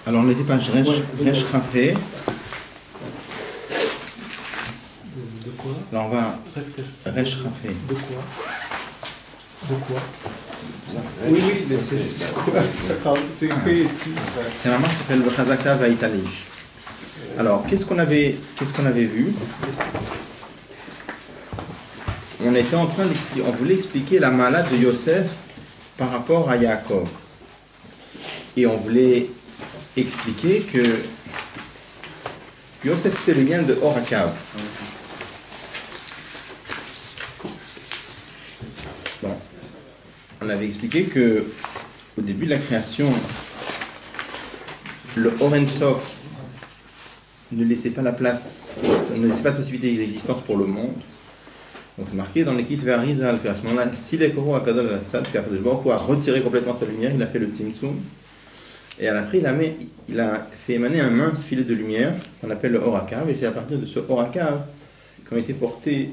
Alors on était page Resh Rafé. De quoi? Alors on va Resh Rafé. De quoi? De quoi? Oui, mais c'est quoi? C'est écrit. C'est un marque qui s'appelle le Chazaka Vaitalish. Alors qu'est-ce qu'on avait vu? On était en train d'expliquer, on voulait expliquer la malade de Yosef par rapport à Yaakov. Et on voulait expliquer que Yosef fait le lien de Horakav. Bon, on avait expliqué que au début de la création, le Oren Sof ne laissait pas la place, ne laissait pas de possibilité d'existence pour le monde. Donc c'est marqué dans l'équipe Verizal qu'à ce moment-là, si les Koro Akadol Alatzad, qu'Akadosh Baruch Hu a retiré complètement sa lumière, il a fait le Tzimtzum. Et après, il a fait émaner un mince filet de lumière qu'on appelle le Horakav, et c'est à partir de ce Horakav qu'ont été portés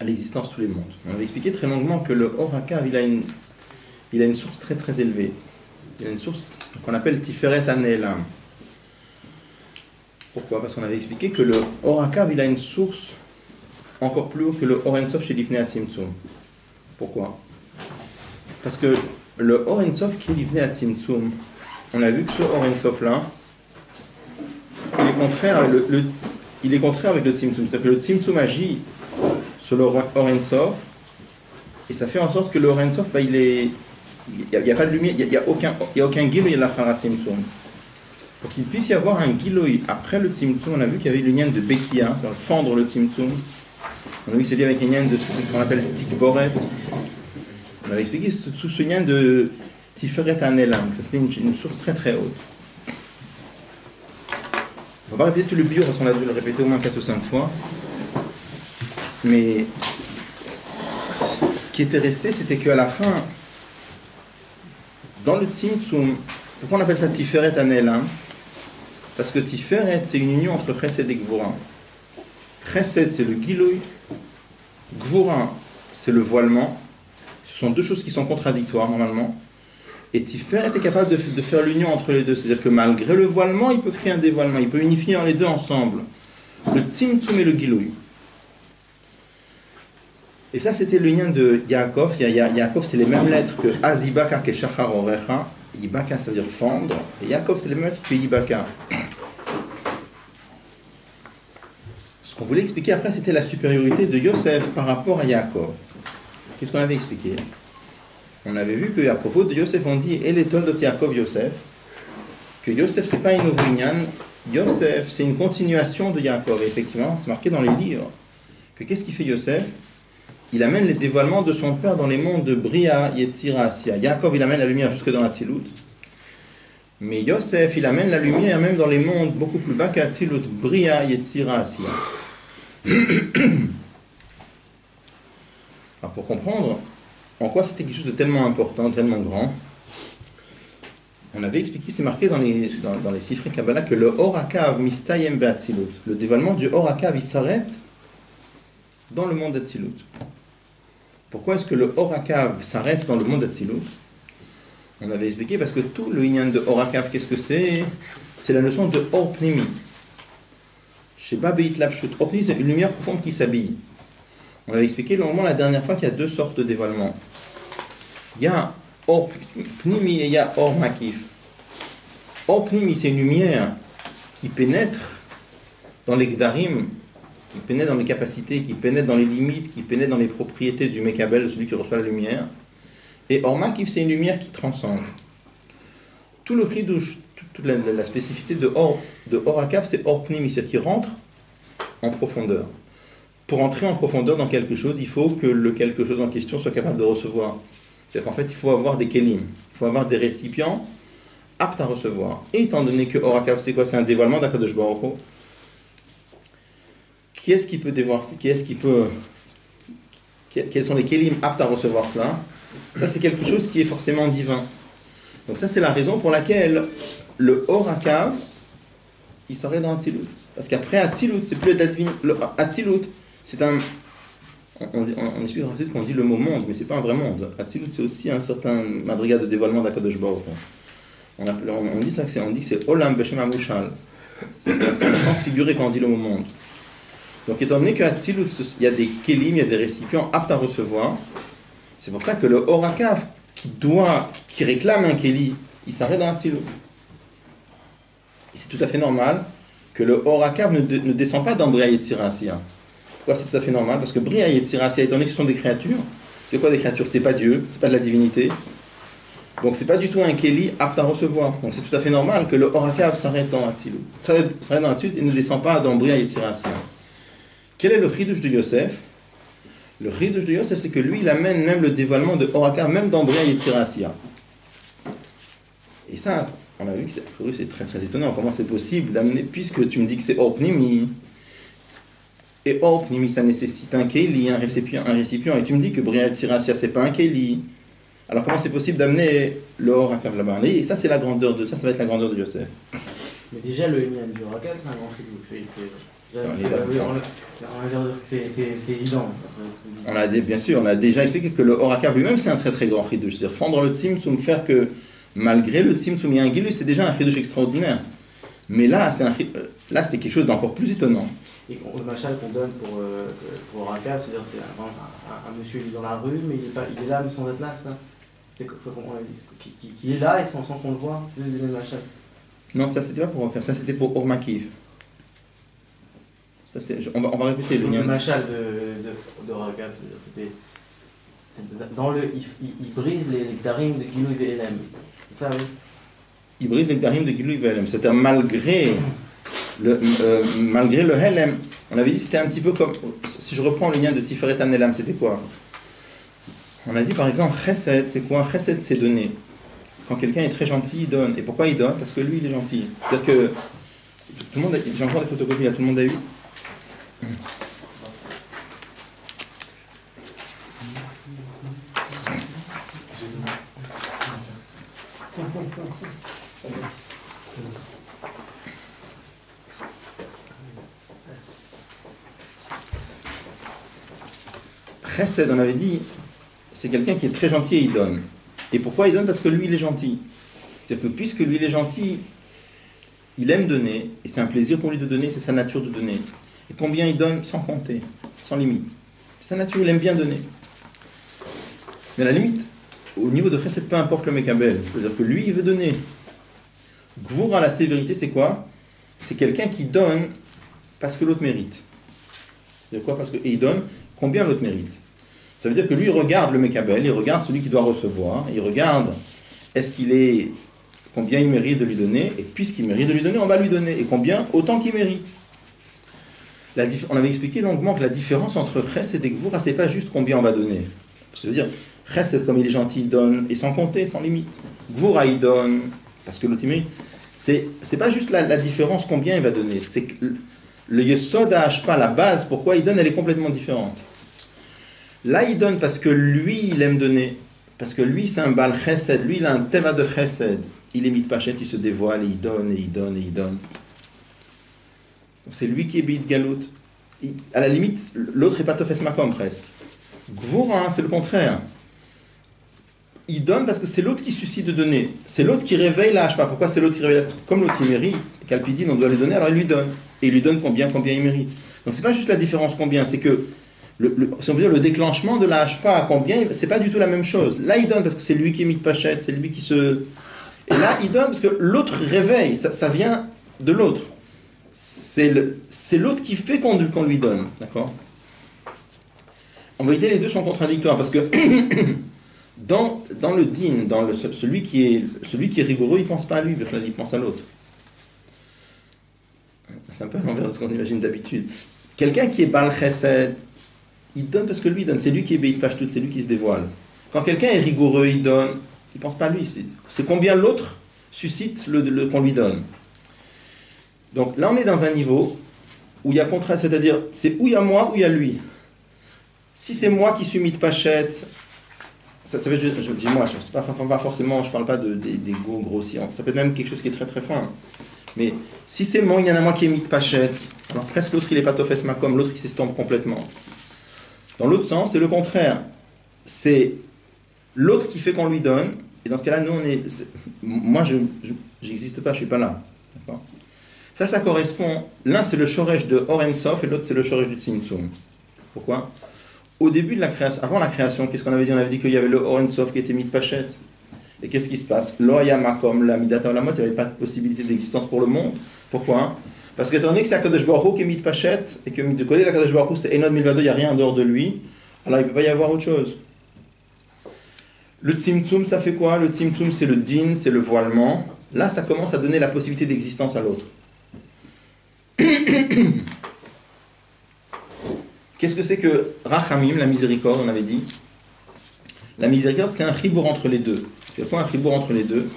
à l'existence tous les mondes. On avait expliqué très longuement que le Horakav, il a une source très très élevée. Il a une source qu'on appelle Tiferet Anelam. Pourquoi? Parce qu'on avait expliqué que le Horakav, il a une source encore plus haut que le Oren Sof chez l'Ifnei Atzimtzum. Pourquoi? Parce que le Oren Sof qui est l'Ifnei Atzimtzum, on a vu que ce Oren Sof là, il est contraire avec le Tzimtzum. C'est-à-dire que le Tzimtzum agit sur le Oren Sof, et ça fait en sorte que le Oren Sof, il n'y a pas de lumière, il n'y a aucun Giloy de la Chara Tzimtzum. Pour qu'il puisse y avoir un Giloy après le Tzimtzum, on a vu qu'il y avait l'union de Bekia, c'est-à-dire fendre le Tzimtzum. On a vu que c'est lié avec un lien de ce qu'on appelle Tikboret. On avait expliqué sous ce lien de Tiferet Anelam, que c'était une source très très haute. On ne va pas répéter tout le bio parce qu'on a dû le répéter au moins 4 ou 5 fois. Mais ce qui était resté, c'était qu'à la fin, dans le Tzimtzum, pourquoi on appelle ça Tiferet Anelam? Parce que Tiferet, c'est une union entre Chesed et Gvura. Chesed, c'est le Giloy. Gvura, c'est le voilement. Ce sont deux choses qui sont contradictoires normalement. Et Tiferet est capable de faire l'union entre les deux. C'est-à-dire que malgré le voilement, il peut créer un dévoilement. Il peut unifier les deux ensemble. Le Tzimtzum et le Giloy. Et ça, c'était le lien de Yaakov. Yaakov, c'est les mêmes lettres que Azibaka et Shachar Orecha. Yibaka, ça veut dire fendre. Et Yaakov, c'est les mêmes lettres que Yibaka. Ce qu'on voulait expliquer après, c'était la supériorité de Yosef par rapport à Yaakov. Qu'est-ce qu'on avait expliqué? On avait vu qu'à propos de Yosef, on dit « Et les toldot Yaakov Yosef » que Yosef, c'est pas une Ovrinyan. Yosef, c'est une continuation de Yaakov. Et effectivement, c'est marqué dans les livres que qu'est-ce qu'il fait Yosef? Il amène les dévoilements de son père dans les mondes de Bria, Yetzira, Asiya. Yaakov, il amène la lumière jusque dans Atzilut. Mais Yosef, il amène la lumière même dans les mondes beaucoup plus bas qu'Atzilut, Bria, Yetzira, Asiya. Alors pour comprendre en quoi c'était quelque chose de tellement important, tellement grand, on avait expliqué, c'est marqué dans les Sifrei Kabbalah, que le Horakav Mistayem Be'Atzilut, le dévoilement du Horakav, il s'arrête dans le monde d'Atzilut. Pourquoi est-ce que le Horakav s'arrête dans le monde d'Atzilut? On avait expliqué parce que tout le Inyan de Horakav, qu'est-ce que c'est? C'est la notion de Or Pnimi. Chez Babeit Lapshut, Or Pnimi, c'est une lumière profonde qui s'habille. On avait expliqué longuement la dernière fois qu'il y a deux sortes de dévoilements. Il y a Or Pnimi et il y a Or Makif. Or Pnimi, c'est une lumière qui pénètre dans les Gdarim, qui pénètre dans les capacités, qui pénètre dans les limites, qui pénètre dans les propriétés du Mekabel, celui qui reçoit la lumière. Et Or Makif, c'est une lumière qui transcende. Tout le chidouche, toute la spécificité de Horakav, c'est Or Pnimi, c'est-à-dire qu'il rentre en profondeur. Pour entrer en profondeur dans quelque chose, il faut que le quelque chose en question soit capable de recevoir. C'est-à-dire qu'en fait, il faut avoir des kelim, il faut avoir des récipients aptes à recevoir. Et étant donné que Horakav, c'est quoi? C'est un dévoilement d'Akadosh Baruch Hu. Qui est-ce qui peut dévoiler? Quels sont les kelim aptes à recevoir cela? Ça, c'est quelque chose qui est forcément divin. Donc ça, c'est la raison pour laquelle le Horakav, il s'arrête dans Atzilut. Parce qu'après Atzilut, c'est plus la divine. Atzilut, c'est un... On explique ensuite qu'on dit le mot monde, mais c'est pas un vrai monde. Atzilut, c'est aussi un certain madriga de dévoilement d'Akadosh Baruch Hu. On dit ça, on dit que c'est Olam Beshem Amushal. C'est le sens figuré quand on dit le mot monde. Donc, étant donné qu'à Tzilut, il y a des kelim, il y a des récipients aptes à recevoir, c'est pour ça que le Horakav qui réclame un keli, il s'arrête dans Tzilut. Et c'est tout à fait normal que le Horakav ne descend pas dans Bria Yetzira Asiya. Pourquoi c'est tout à fait normal? Parce que Bria Yetzira Asiya, étant donné que ce sont des créatures, c'est quoi des créatures? C'est pas Dieu, c'est pas de la divinité. Donc c'est pas du tout un keli apte à recevoir. Donc c'est tout à fait normal que le Horakav s'arrête dans Atzilut. S'arrête dans Atzilut et ne descend pas dans Bria Yetzira Asiya. Quel est le chidouche de Yosef? Le chidouche de Yosef, c'est que lui, il amène même le dévoilement de Horakav, même dans Bria Yetzira Asiya. Et ça, on a vu que c'est très très étonnant. Comment c'est possible d'amener, puisque tu me dis que c'est Orpnimi, et Orpnimi, ça nécessite un keli, un récipient, et tu me dis que Bria Yetzira Asiya, c'est pas un keli. Alors comment c'est possible d'amener le Horakav là-bas? Et ça, c'est la grandeur de ça va être la grandeur de Yosef. Mais déjà, le Inyan du Horakav, c'est un grand chidouche. C'est évident. Bien sûr, on a déjà expliqué que le Horakav lui-même, c'est un très très grand chidouche. C'est-à-dire fondre le Tzimtzum, faire que malgré le Tzimtzum, il y a un Gilui, c'est déjà un chidouche extraordinaire. Mais là, c'est quelque chose d'encore plus étonnant. Et le machal qu'on donne pour Horakav, c'est-à-dire c'est un monsieur qui est dans la rue, mais il est là, mais sans être là, ça. C'est qui est là et sans qu'on le voit, le machal. Non, ça c'était pas pour refaire, ça c'était pour Ormakiv. On va répéter le lien. Le machal de Horakav, c'était dans il brise les darim de Gilui Ve'elem. C'est ça, oui. Il brise les darim de Gilui Ve'elem. C'est-à-dire malgré le Helem. On avait dit c'était un petit peu comme, si je reprends le lien de Tiferet Anelam, c'était quoi? On a dit par exemple Chesed, c'est quoi? Chesed, c'est donner. Quand quelqu'un est très gentil, il donne. Et pourquoi il donne? Parce que lui, il est gentil. C'est-à-dire que tout le monde j'ai encore des photocopies là, tout le monde a eu. Chesed, on avait dit, c'est quelqu'un qui est très gentil et il donne. Et pourquoi il donne? Parce que lui, il est gentil. C'est-à-dire que puisque lui, il est gentil, il aime donner, et c'est un plaisir pour lui de donner, c'est sa nature de donner. Et combien il donne? Sans compter, sans limite. C'est sa nature, il aime bien donner. Mais à la limite, au niveau de Chesed, peu importe le Mekabel. C'est-à-dire que lui, il veut donner. Gvura, la sévérité, c'est quoi? C'est quelqu'un qui donne parce que l'autre mérite. C'est-à-dire quoi? Et il donne combien l'autre mérite. Ça veut dire que lui, il regarde le Mekabel, il regarde celui qui doit recevoir, il regarde combien il mérite de lui donner, et puisqu'il mérite de lui donner, on va lui donner. Et combien? Autant qu'il mérite. On avait expliqué longuement que la différence entre Chesed et Gvura, c'est pas juste combien on va donner. Ça veut dire, Chesed, comme il est gentil, il donne, et sans compter, sans limite. Gvura, il donne, parce que l'autre il mérite. C'est pas juste la différence combien il va donner, c'est que le Yesod pas la base, pourquoi il donne, elle est complètement différente. Là, il donne parce que lui, il aime donner. Parce que lui, c'est un Baal Chesed. Lui, il a un Teva de Chesed. Il émite Pachet, il se dévoile, et il donne, et il donne, et il donne. Donc c'est lui qui est Beit Galout. À la limite, l'autre est pas Tofes Makom, presque. Gvura, c'est le contraire. Il donne parce que c'est l'autre qui suscite de donner. C'est l'autre qui réveille la Hashpa. Pourquoi c'est l'autre qui réveille la Hashpa? Comme l'autre il mérite, Kalpidine, on doit lui donner, alors il lui donne. Et il lui donne combien il mérite. Donc c'est pas juste la différence combien, c'est que si on veut dire le déclenchement de la Hashpa à combien, c'est pas du tout la même chose. Là il donne parce que c'est lui qui émite Pachet, c'est lui qui se... Et là il donne parce que l'autre réveille, ça vient de l'autre. C'est l'autre qui fait qu'on lui donne. D'accord? En vérité, les deux sont contradictoires parce que dans le din, celui qui est rigoureux, il pense pas à lui, il pense à l'autre. C'est un peu à l'envers de ce qu'on imagine d'habitude. Quelqu'un qui est Baal Chesed, il donne parce que lui donne. C'est lui qui est Beit Pashtout, c'est lui qui se dévoile. Quand quelqu'un est rigoureux, il donne, il pense pas à lui. C'est combien l'autre suscite qu'on lui donne. Donc là, on est dans un niveau où il y a contrainte, c'est-à-dire c'est où il y a moi, où il y a lui. Si c'est moi qui suis Mitpachet, ça veut dire, je dis moi, pas forcément, je parle pas d'ego grossier, ça peut être même quelque chose qui est très très fin. Mais si c'est moi, il y en a moi qui est Mitpachet, alors presque l'autre il est pas Tofes Makom, l'autre il s'estompe complètement. Dans l'autre sens, c'est le contraire. C'est l'autre qui fait qu'on lui donne, Et dans ce cas-là, nous, moi, je n'existe pas, je ne suis pas là. D'accord. Ça correspond. L'un, c'est le shoresh de Or Ein Sof et l'autre, c'est le shoresh du Tzimtzum. Pourquoi? Au début de la création, avant la création, qu'est-ce qu'on avait dit? On avait dit qu'il y avait le Or Ein Sof qui était mis de Pachet. Et qu'est-ce qui se passe? Lo haya makom la midata olamot, il n'y avait pas de possibilité d'existence pour le monde. Pourquoi? Parce que étant donné que c'est Akadosh Baruch Hu qui est mis de Pachet, et que du côté d'Akadosh Baruch Hu, c'est Enod Milvado, il n'y a rien en dehors de lui, alors il ne peut pas y avoir autre chose. Le Tzimtzum, ça fait quoi? Le Tzimtzum, c'est le din, c'est le voilement. Là, ça commence à donner la possibilité d'existence à l'autre. Qu'est-ce que c'est que Rachamim, la miséricorde, on avait dit? La miséricorde, c'est un chibour entre les deux. C'est quoi un chibour entre les deux?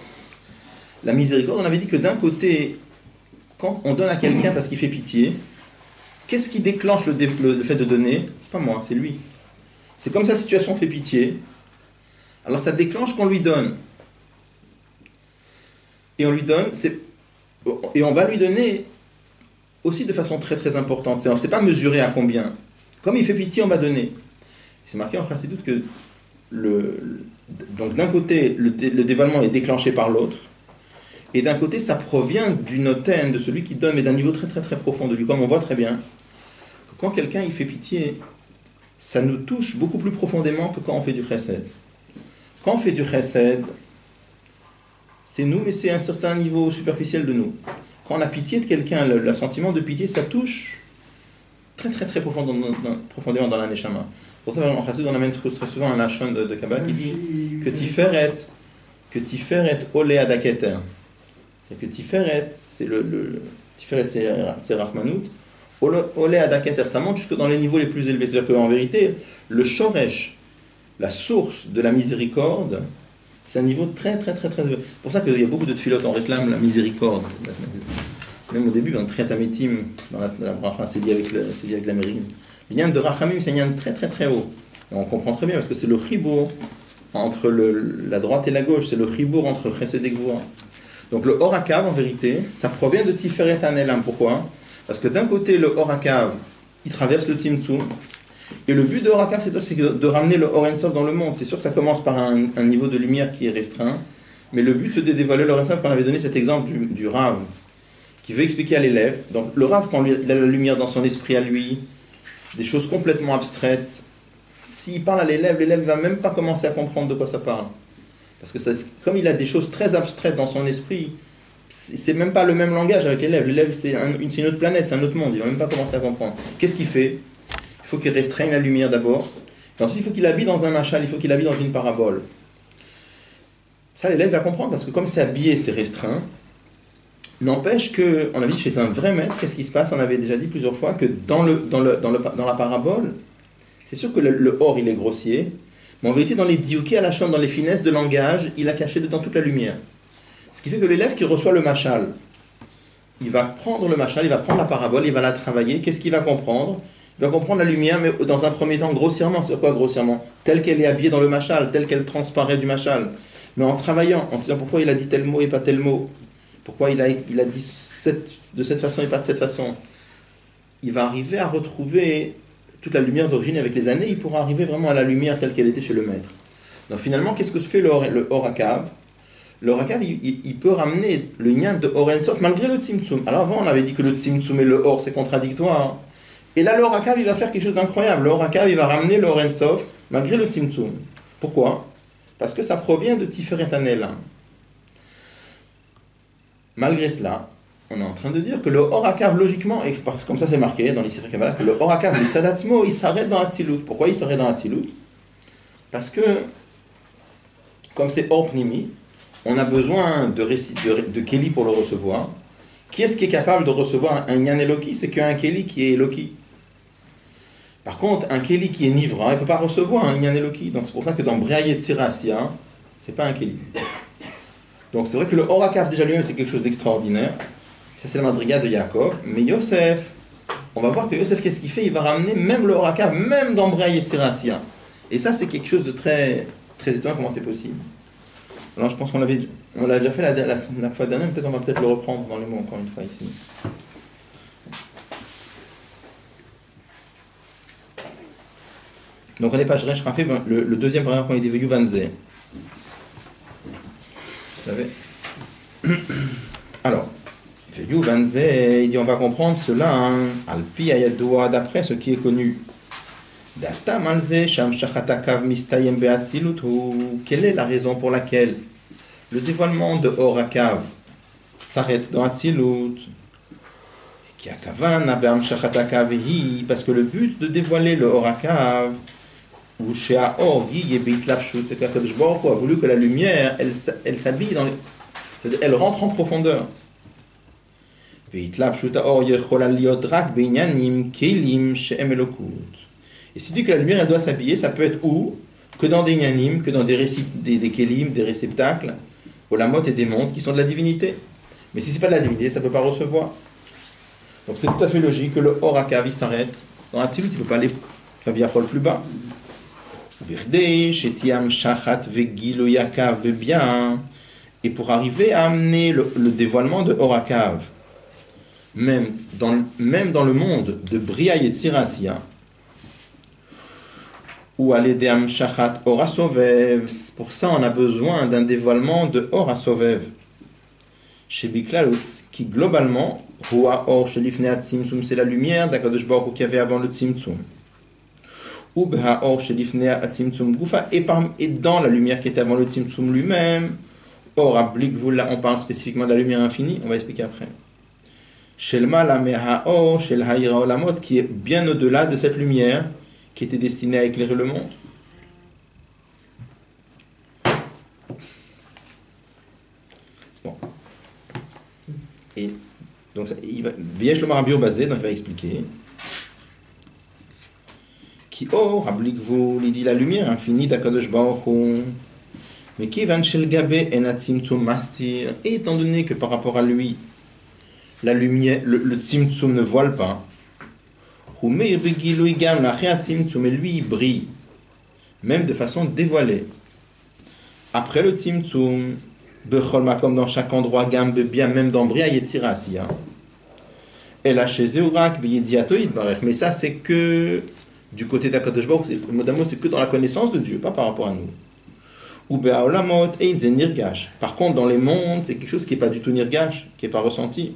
La miséricorde, on avait dit que d'un côté, quand on donne à quelqu'un parce qu'il fait pitié, qu'est-ce qui déclenche le fait de donner? C'est pas moi, c'est lui. C'est comme sa situation fait pitié. Alors ça déclenche qu'on lui donne. Et on lui donne, et on va lui donner aussi de façon très très importante. C'est pas mesuré à combien. Comme il fait pitié, on va donner. C'est marqué en Chassidoute que donc d'un côté, le dévoilement est déclenché par l'autre, et d'un côté, ça provient du noten, de celui qui donne, mais d'un niveau très très très profond de lui. Comme on voit très bien, que quand quelqu'un il fait pitié, ça nous touche beaucoup plus profondément que quand on fait du chesed. Quand on fait du chesed, c'est nous, mais c'est un certain niveau superficiel de nous. Quand on a pitié de quelqu'un, le sentiment de pitié, ça touche très très très profondément dans la neshama. Pour ça, en chassid, on amène très souvent un lachon de Kabbalah qui dit que Tiferet olé adaketer. Et que Tiferet, c'est Tiferet, c'est Rachmanout. Olé adaketer, ça monte jusque dans les niveaux les plus élevés. C'est-à-dire qu'en vérité, le shoresh, la source de la miséricorde, c'est un niveau très très très très élevé. C'est pour ça qu'il y a beaucoup de tfilotes, on réclame la miséricorde. Même au début, dans le Triatametim, dans la bracha, c'est lié avec la mérine. Le lien de Rachamim, c'est un lien très très très haut. Et on comprend très bien parce que c'est le chibour entre la droite et la gauche, c'est le chibour entre Chesed et Gvura. Donc le Horakav, en vérité, ça provient de Tiferet Hanelam. Pourquoi? Parce que d'un côté, le Horakav, il traverse le Tzimtzum. Et le but de Horakav, c'est de ramener le Or Ein Sof dans le monde. C'est sûr que ça commence par un niveau de lumière qui est restreint. Mais le but, c'est de dévoiler le Or Ein Sof. On avait donné cet exemple du Rav, qui veut expliquer à l'élève. Donc le Rav, quand il a la lumière dans son esprit à lui, des choses complètement abstraites, s'il parle à l'élève ne va même pas commencer à comprendre de quoi ça parle. Parce que comme il a des choses très abstraites dans son esprit, c'est même pas le même langage avec l'élève. L'élève, c'est une autre planète, c'est un autre monde, il va même pas commencer à comprendre. Qu'est-ce qu'il fait? Il faut qu'il restreigne la lumière d'abord, et ensuite il faut qu'il habille dans un machal, il faut qu'il habille dans une parabole. Ça, l'élève va comprendre, parce que comme c'est habillé, c'est restreint. N'empêche que, on a dit chez un vrai maître, qu'est-ce qui se passe? On avait déjà dit plusieurs fois que dans la parabole, c'est sûr que le or il est grossier, mais en vérité dans les diouké à la chambre, dans les finesses de langage, il a caché dedans toute la lumière. Ce qui fait que l'élève qui reçoit le machal, il va prendre le machal, il va prendre la parabole, il va la travailler. Qu'est-ce qu'il va comprendre? Il va comprendre la lumière, mais dans un premier temps grossièrement. C'est quoi grossièrement? Telle qu'elle est habillée dans le machal, telle qu'elle transparaît du machal. Mais en travaillant, en disant pourquoi il a dit tel mot et pas tel mot. Pourquoi il a dit de cette façon et pas de cette façon? Il va arriver à retrouver toute la lumière d'origine. Avec les années, il pourra arriver vraiment à la lumière telle qu'elle était chez le maître. Donc finalement, qu'est-ce que se fait le Horakav? Le Horakav, il peut ramener le lien de Or Ein Sof malgré le Tzimtzum. Alors avant, on avait dit que le Tzimtzum et le Or, c'est contradictoire. Et là, le Horakav, il va faire quelque chose d'incroyable. Le Horakav, il va ramener le Or Ein Sof malgré le Tzimtzum. Pourquoi? Parce que ça provient de Tiferet Hanelam. Malgré cela, on est en train de dire que le Horakav, logiquement, et parce que comme ça c'est marqué dans l'Isifri Kabbalah, que le Horakav, il s'arrête dans Hatzilut. Pourquoi il s'arrête dans Hatzilut? Parce que, comme c'est Or Pnimi, on a besoin de Kéli pour le recevoir. Qui est-ce qui est capable de recevoir un Yan Eloki? C'est qu'un Kéli qui est Eloki. Par contre, un Kéli qui est Nivra, il ne peut pas recevoir un Yan Eloki. Donc c'est pour ça que dans Brea Yetzirasya, c'est pas un Kéli. Donc c'est vrai que le Horakav déjà lui-même c'est quelque chose d'extraordinaire. Ça c'est la madriga de Yaakov. Mais Yosef, on va voir que Yosef qu'est-ce qu'il fait? Il va ramener même le Horakav, même dans Brea Yetzirasya. Et ça c'est quelque chose de très, très étonnant comment c'est possible. Alors je pense qu'on l'a déjà fait la fois dernière, peut-être on va le reprendre dans les mots encore une fois ici. Donc on est page Resh Rafé, le deuxième paragraphe qu'on a dit Vanze. Alors, il dit on va comprendre cela, hein, Alpi Ayadoua, d'après ce qui est connu. Data Malze Sham Shachatakav Mistayem Beatzilutu. Quelle est la raison pour laquelle le dévoilement de Orakav s'arrête dans Atzilut? Parce que le but de dévoiler le Orakav, ou chez Aor, c'est qu'Akadosh Baruch Hu a voulu que la lumière, elle s'habille dans les. C'est-à-dire, elle rentre en profondeur. Et si dit que la lumière, elle doit s'habiller, ça peut être où? Que dans des inyanim, que dans des kélim, des réceptacles, olamot et des mondes qui sont de la divinité. Mais si c'est pas de la divinité, ça ne peut pas recevoir. Donc c'est tout à fait logique que le Orakav il s'arrête. Dans Atzilut, il ne peut pas aller Kaviachol plus bas. Et pour arriver à amener le dévoilement de Orakav, même dans le monde de Bria Yetzira Asiya, ou à l'aider Amshachat Orasovev, pour ça on a besoin d'un dévoilement de Orasovev. Chez Biklalut, qui globalement, Hua Or Shelifnei Tzimtzum, c'est la lumière d'Akadosh Baruch Hu qu'il y avait avant le Tzimtzum. Ou Beha Or Shelifnei Tzimtzum Gufa, et dans la lumière qui était avant le Tzimtzum lui-même, Or Ablikvul, là on parle spécifiquement de la lumière infinie, on va expliquer après. Shelma la Meha Or Shel Hayira Olamot, qui est bien au-delà de cette lumière qui était destinée à éclairer le monde. Bon. Et donc, Viesh le Marabio basé, donc il va expliquer. Qui Rablikvul, il dit la lumière infinie d'Akadosh Baruch Hu. Mais qui van shel gabe en tzimtzum mastir, et étant donné que par rapport à lui, la lumière, le tzimtzum ne voile pas, et lui il brille, même de façon dévoilée. Après le tzimtzum, bechol makom dans chaque endroit, gambe bien, même dans Bria Yetzira Asiya. Et là chez Zeurak, mais ça c'est que du côté d'Akadosh Baruch Hu, c'est que dans la connaissance de Dieu, pas par rapport à nous. Par contre, dans les mondes, c'est quelque chose qui n'est pas du tout nirgash, qui n'est pas ressenti.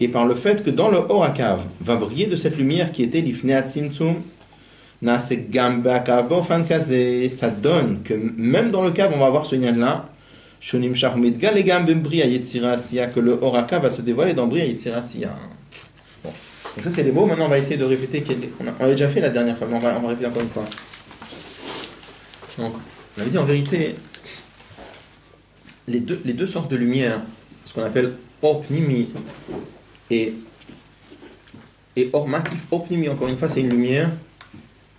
Et par le fait que dans le Orakav va briller de cette lumière qui était l'ifnei atzimtzum, ça donne que même dans le cave, on va avoir ce lien-là, que le Orakav va se dévoiler dans Bria Yetzira Asiya. Bon. Donc ça c'est les mots, maintenant on va essayer de répéter, on l'a déjà fait la dernière fois, mais on va répéter encore une fois. Donc, on avait dit en vérité, les deux sortes de lumière, ce qu'on appelle Or Pnimi et Or Makif. Or Pnimi, encore une fois, c'est une lumière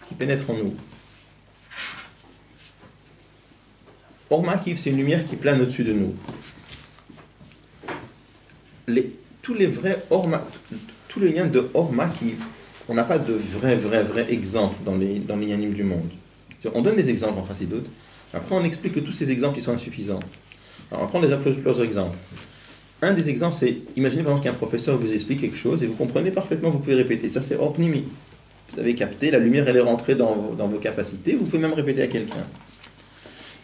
qui pénètre en nous. Or Makif, c'est une lumière qui plane au-dessus de nous. Tous les liens de Or Makif, on n'a pas de vrai exemple dans les yanim du monde. On donne des exemples en Chassidut, après on explique que tous ces exemples ils sont insuffisants. Alors on va prendre plusieurs exemples. Un des exemples c'est, imaginez par exemple qu'un professeur vous explique quelque chose et vous comprenez parfaitement, vous pouvez répéter. Ça c'est Or Pnimi. Vous avez capté, la lumière elle est rentrée dans vos capacités, vous pouvez même répéter à quelqu'un.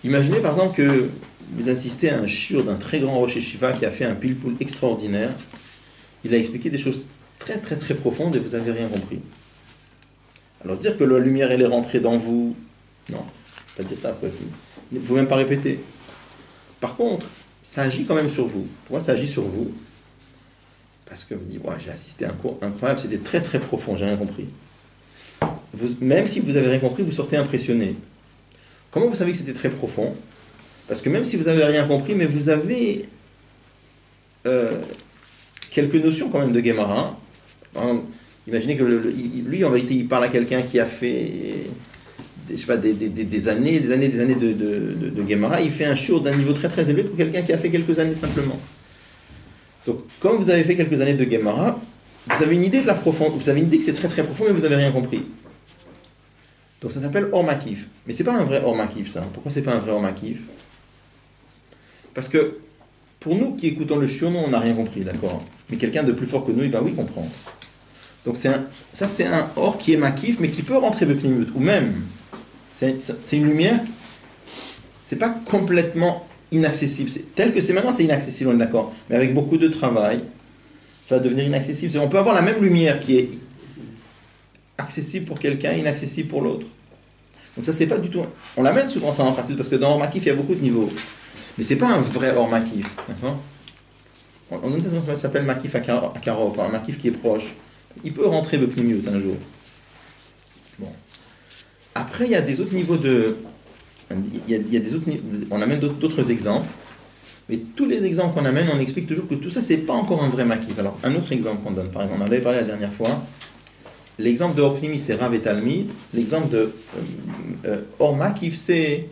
Imaginez par exemple que vous assistez à un shiur d'un très grand Rosh Yeshiva qui a fait un pilpoul extraordinaire. Il a expliqué des choses très profondes et vous n'avez rien compris. Alors dire que la lumière elle est rentrée dans vous, non, pas dire ça, il ne faut même pas répéter. Par contre, ça agit quand même sur vous. Pourquoi ça agit sur vous? Parce que vous dites, ouais, j'ai assisté à un cours incroyable, c'était très profond, j'ai rien compris. Même si vous avez rien compris, vous sortez impressionné. Comment vous savez que c'était très profond? Parce que même si vous n'avez rien compris, mais vous avez quelques notions quand même de Gemara. Imaginez que lui, en vérité, il parle à quelqu'un qui a fait des années de Gemara. Il fait un shiur d'un niveau très élevé pour quelqu'un qui a fait quelques années simplement. Donc, comme vous avez fait quelques années de Gemara, vous avez une idée de la profondeur, vous avez une idée que c'est très profond, mais vous n'avez rien compris. Donc ça s'appelle Or Makif. Mais c'est pas un vrai Or Makif, ça. Pourquoi c'est pas un vrai Or Makif? Parce que pour nous qui écoutons le shiur, nous on n'a rien compris, d'accord. Mais quelqu'un de plus fort que nous, il va oui comprendre. Donc c'est un Or qui est Makif, mais qui peut rentrer Bepnimut. Ou même, c'est une lumière c'est pas complètement inaccessible. Tel que c'est maintenant, c'est inaccessible, on est d'accord. Mais avec beaucoup de travail, ça va devenir inaccessible. On peut avoir la même lumière qui est accessible pour quelqu'un, inaccessible pour l'autre. Donc ça, c'est pas du tout... On l'amène souvent ça en pratique, parce que dans Or Makif, il y a beaucoup de niveaux. Mais c'est pas un vrai Or Makif, d'accord? On donne ça s'appelle Makif Akarov, un Makif qui est proche. Il peut rentrer Bepnimiut un jour. Bon. Après, il y a des autres niveaux de... Il y a des autres... On amène d'autres exemples. Mais tous les exemples qu'on amène, on explique toujours que tout ça, c'est pas encore un vrai Makif. Alors, un autre exemple qu'on donne, par exemple, on en avait parlé la dernière fois. L'exemple de Or Pnimi, c'est Rav et Talmid. L'exemple de Or Makif, c'est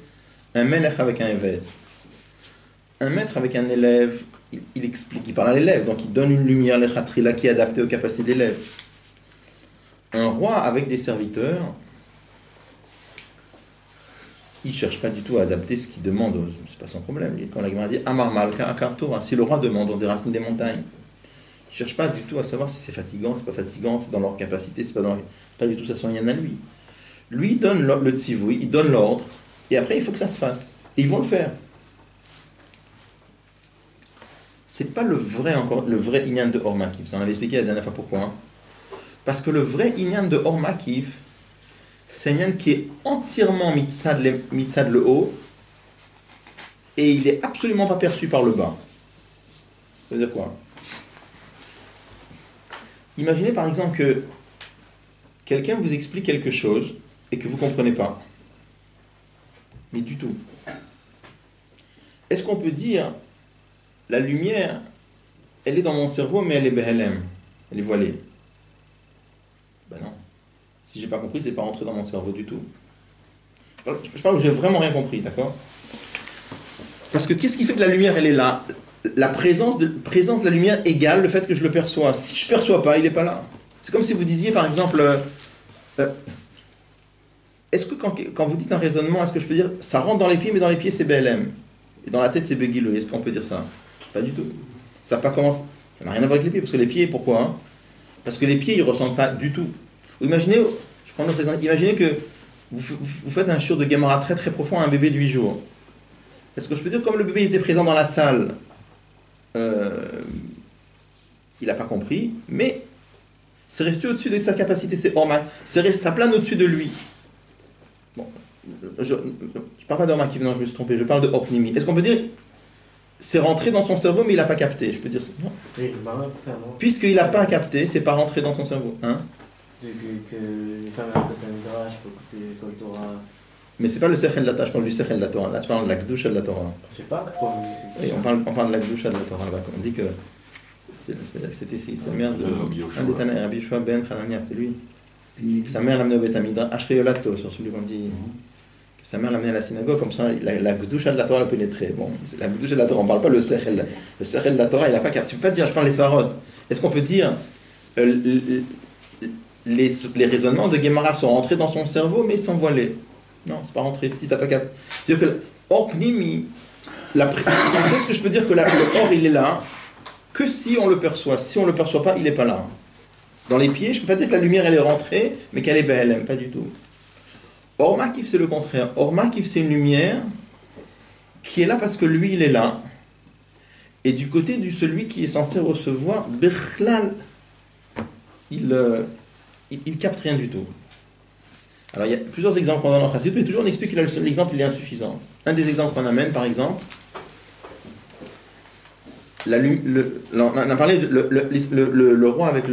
un Melech avec un Eved. Un maître avec un élève, il explique, il parle à l'élève, donc il donne une lumière, l'Echatrila, qui est adaptée aux capacités de l'élève. Un roi avec des serviteurs, il ne cherche pas du tout à adapter ce qu'il demande, c'est pas son problème. Quand la Gemara dit Amar Malka Akar Torah, si le roi demande, on déracine des montagnes. Il ne cherche pas du tout à savoir si c'est fatigant, c'est pas fatigant, c'est dans leur capacité, c'est pas dans leur... Pas du tout, ça ne rien à lui. Lui, il donne le tzivoui, il donne l'ordre, et après, il faut que ça se fasse. Et ils vont le faire. C'est pas le vrai inyan de Or Makif. Ça, on avait expliqué la dernière fois pourquoi. Parce que le vrai inyan de Or Makif, c'est un inyan qui est entièrement mitzad le haut, et il est absolument pas perçu par le bas. Ça veut dire quoi? Imaginez par exemple que quelqu'un vous explique quelque chose et que vous ne comprenez pas. Mais du tout. Est-ce qu'on peut dire la lumière, elle est dans mon cerveau, mais elle est behelem, elle est voilée? Ben non. Si j'ai pas compris, c'est pas rentré dans mon cerveau du tout. Je parle où j'ai vraiment rien compris, d'accord? Parce que qu'est-ce qui fait que la lumière, elle est là? La présence de la lumière égale le fait que je le perçois. Si je ne perçois pas, il n'est pas là. C'est comme si vous disiez, par exemple, est-ce que quand vous dites un raisonnement, est-ce que je peux dire, ça rentre dans les pieds, mais dans les pieds, c'est BLM, et dans la tête, c'est Begilo? Est-ce qu'on peut dire ça? Pas du tout. Ça n'a rien à voir avec les pieds, parce que les pieds, pourquoi, hein? Parce que les pieds, ils ne ressentent pas du tout. Imaginez, je prends notre exemple, imaginez que vous faites un shiur de Gemara très très profond à un bébé de 8 jours. Est-ce que je peux dire, comme le bébé était présent dans la salle, il n'a pas compris, mais c'est resté au-dessus de sa capacité, ça plane au-dessus de lui. Bon, je ne parle pas d'Or Makif, non, je me suis trompé, je parle de Or Pnimi. Est-ce qu'on peut dire, c'est rentré dans son cerveau, mais il n'a pas capté? Je peux dire ça? Non. Oui, Puisqu'il n'a pas capté, c'est pas rentré dans son cerveau. Hein? Que les femmes à la je peux écouter l'école Torah. Mais c'est pas le Sechel de la Torah, je parle du Sechel de la Torah. Là, je parle de la Gdusha de la Torah. Je sais pas. Oui, on parle de la Gdusha de la Torah. Là. On dit que c'était sa mère de un des Tanaï, Rabbi Yoshua ben Hanania, c'était lui. Sa mère l'a amené au Beth Amidra, Ashriolato, sur celui qu'on dit que sa mère l'a amené à la synagogue, comme ça la Gdusha de la Torah l'a pénétré. Bon, la Gdusha de la Torah, on parle pas le Sechel. Le Sechel de la Torah, il n'a pas capté. Tu peux pas dire, je parle des Svarot. Est-ce qu'on peut dire les raisonnements de Gemara sont rentrés dans son cerveau, mais sans voiler? Non, c'est pas rentré ici, t'as pas capté. C'est-à-dire que Or Pnimi, qu'est-ce que je peux dire que le Or il est là que si on le perçoit? Si on le perçoit pas, il n'est pas là. Dans les pieds, je peux pas dire que la lumière elle est rentrée, mais qu'elle est belle, pas du tout. Or Makif c'est le contraire. Or Makif c'est une lumière qui est là parce que lui il est là. Et du côté de celui qui est censé recevoir, Bichlal, il capte rien du tout. Alors il y a plusieurs exemples qu'on donne en Chassidut, mais toujours on explique que l'exemple il est insuffisant. Un des exemples qu'on amène, par exemple, on a parlé de le roi avec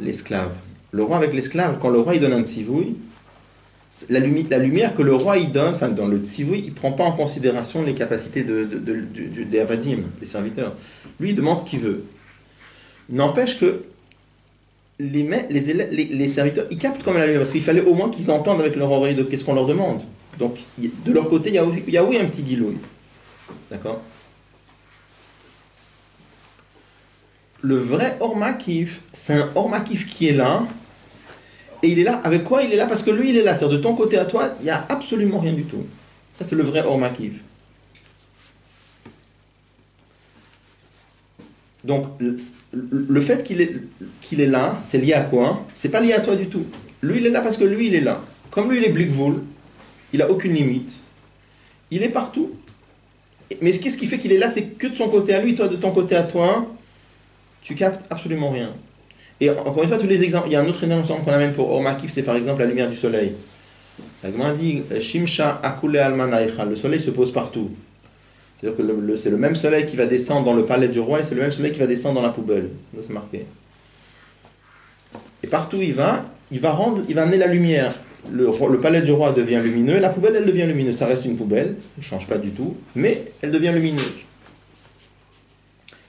l'esclave. Le roi avec l'esclave, quand le roi il donne un tzivouï, la lumière que le roi il donne, enfin dans le tzivouï, il ne prend pas en considération les capacités des avadim, des serviteurs. Lui il demande ce qu'il veut. N'empêche que les serviteurs, ils captent quand même la lumière, parce qu'il fallait au moins qu'ils entendent avec leur oreille de qu'est-ce qu'on leur demande. Donc, de leur côté, il y a oui un petit guilouille. D'accord? Le vrai Or Makif, c'est un Or Makif qui est là, et il est là, avec quoi il est là? Parce que lui, il est là. C'est-à-dire, de ton côté à toi, il n'y a absolument rien du tout. Ça, c'est le vrai Or Makif. Donc, le fait qu'il est là, c'est lié à quoi? C'est pas lié à toi du tout. Lui, il est là parce que lui, il est là. Comme lui, il est Blikvoul, il n'a aucune limite. Il est partout. Mais qu'est-ce qui fait qu'il est là? C'est que de son côté à lui, toi, de ton côté à toi, tu captes absolument rien. Et encore une fois, tous les exemples, il y a un autre exemple qu'on amène pour Or Makif, c'est par exemple la lumière du soleil. La Gemara dit Shimsha Akule Almanaicha, le soleil se pose partout. C'est-à-dire que c'est le même soleil qui va descendre dans le palais du roi et c'est le même soleil qui va descendre dans la poubelle. Ça, c'est marqué. Et partout il va amener la lumière. Le palais du roi devient lumineux et la poubelle, elle devient lumineuse. Ça reste une poubelle, elle ne change pas du tout, mais elle devient lumineuse.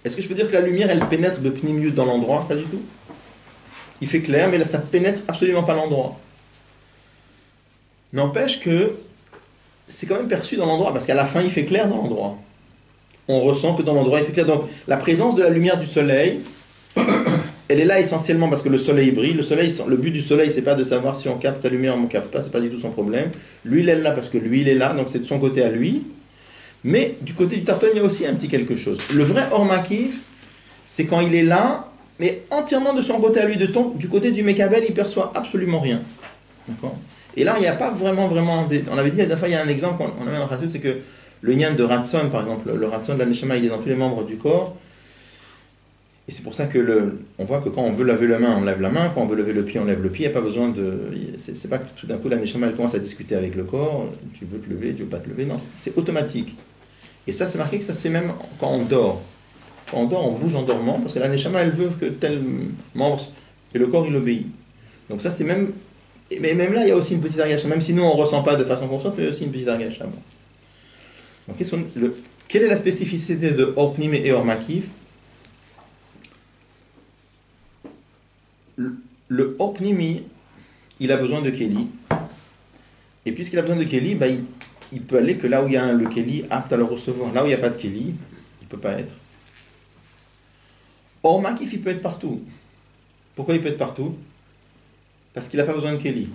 Est-ce que je peux dire que la lumière, elle pénètre de pnimiut dans l'endroit? Pas du tout. Il fait clair, mais là, ça pénètre absolument pas l'endroit. N'empêche que c'est quand même perçu dans l'endroit, parce qu'à la fin, il fait clair dans l'endroit. On ressent que dans l'endroit, il fait clair. Donc, la présence de la lumière du soleil, elle est là essentiellement parce que le soleil brille. Le but du soleil, c'est pas de savoir si on capte sa lumière ou on ne capte pas, c'est pas du tout son problème. Lui, il est là parce que lui, il est là, donc c'est de son côté à lui. Mais du côté du Tarton, il y a aussi un petit quelque chose. Le vrai Or Makif, c'est quand il est là, mais entièrement de son côté à lui. Du côté du Mekabel, il perçoit absolument rien. D'accord? Et là, il n'y a pas vraiment... On avait dit la dernière fois, il y a un exemple qu'on avait dans le Ratzon, c'est que le Nyan de Ratson, par exemple, le Ratson de la Neshama, il est dans tous les membres du corps. Et c'est pour ça que on voit que quand on veut laver la main, on lève la main. Quand on veut lever le pied, on lève le pied. Il n'y a pas besoin de... C'est pas que tout d'un coup, la Neshama, elle commence à discuter avec le corps. Tu veux te lever, tu veux pas te lever. Non, c'est automatique. Et ça, c'est marqué que ça se fait même quand on dort. Quand on dort, on bouge en dormant, parce que la Neshama, elle veut que tel membre... Et le corps, il obéit. Donc ça, c'est même... Mais même là, il y a aussi une petite argachama. Même si nous, on ne ressent pas de façon consciente, mais il y a aussi une petite argachama. Donc, quelle est la spécificité de Or Pnimi et Or Makif? Le Or Pnimi, il a besoin de Keli. Et puisqu'il a besoin de Keli, il peut aller que là où il y a le Keli apte à le recevoir. Là où il n'y a pas de Keli, il ne peut pas être. Or Makif, il peut être partout. Pourquoi il peut être partout? Parce qu'il n'a pas besoin de Keli.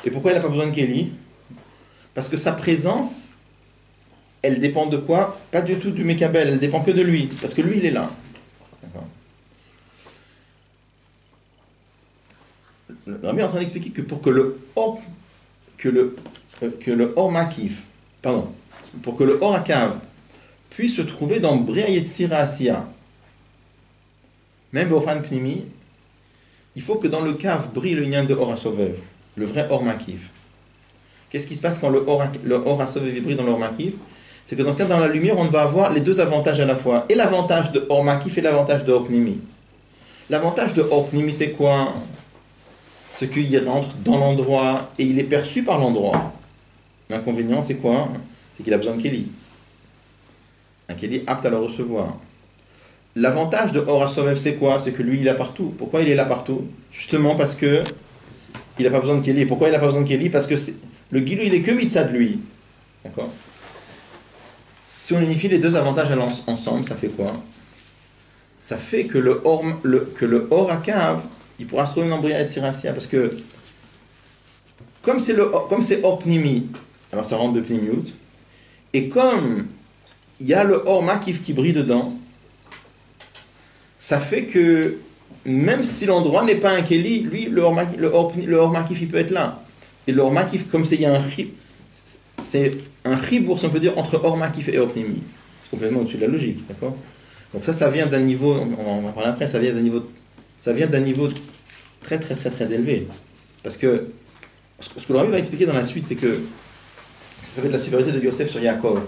Et pourquoi il n'a pas besoin de Keli? Parce que sa présence, elle dépend de quoi? Pas du tout du Mekabel, elle dépend que de lui. Parce que lui, il est là. D'accord. Le Rabbi est en train d'expliquer que pour que le Or Makif, pour que le Or Akav puisse se trouver dans Bria Yetzira Asiya, même Bofan Pnimi, il faut que dans le cave brille le Nyan de Or HaSovev, le vrai Or Makif. Qu'est-ce qui se passe quand le Or HaSovev brille dans l'Or Makif? C'est que dans ce cas, dans la lumière, on va avoir les deux avantages à la fois. Et l'avantage de Or Makif et l'avantage de Or Pnimi. L'avantage de Or Pnimi, c'est quoi? Ce qu'il rentre dans l'endroit et il est perçu par l'endroit. L'inconvénient, c'est quoi? C'est qu'il a besoin de Keli. Un Keli apte à le recevoir. L'avantage de Or HaSovev, c'est quoi? C'est que lui, il est là partout. Pourquoi il est là partout? Justement parce que il n'a pas besoin de Keli. Pourquoi il n'a pas besoin de Keli? Parce que le Gilou, il est que mitzad de lui. D'accord? Si on unifie les deux avantages ensemble, ça fait quoi? Ça fait que le Or Akav, il pourra se trouver dans Bria et Tzirasia. Parce que, comme c'est Or Pnimi, alors ça rentre de Pnimiut, et comme il y a le Or Makif qui brille dedans, ça fait que, même si l'endroit n'est pas un Keli, lui, le Or Makif, il peut être là. Et le Or Makif, comme c'est un chibour, si on peut dire, entre Or Makif et Or Pnimi. C'est complètement au-dessus de la logique, d'accord? Donc ça vient d'un niveau, on va en parler après, ça vient d'un niveau très, très, très, très élevé. Parce que, ce que le Rabbi va expliquer dans la suite, c'est que, ça s'appelle la supériorité de Yosef sur Yaakov.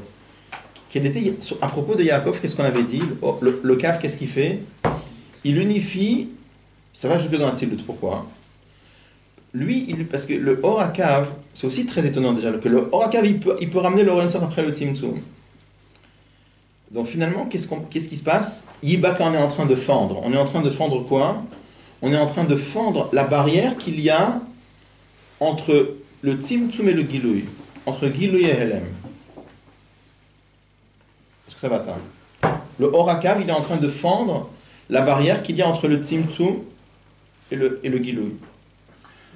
À propos de Yaakov, qu'est-ce qu'on avait dit? Le Kav, qu'est-ce qu'il fait? Il unifie, ça va jusque dans la Tzilut. Pourquoi? Parce que le Or HaKav, c'est aussi très étonnant déjà, que le Or HaKav, il peut ramener le Renson après le Tzimtzum. Donc finalement, qu'est-ce qui se passe? Yibaka, on est en train de fendre. On est en train de fendre quoi? On est en train de fendre la barrière qu'il y a entre le Tzimtzum et le Gilouï. Entre Gilouï et Helem. Est-ce que ça va ça? Le Or HaKav, il est en train de fendre la barrière qu'il y a entre le Tzimtzum et le Gilouï.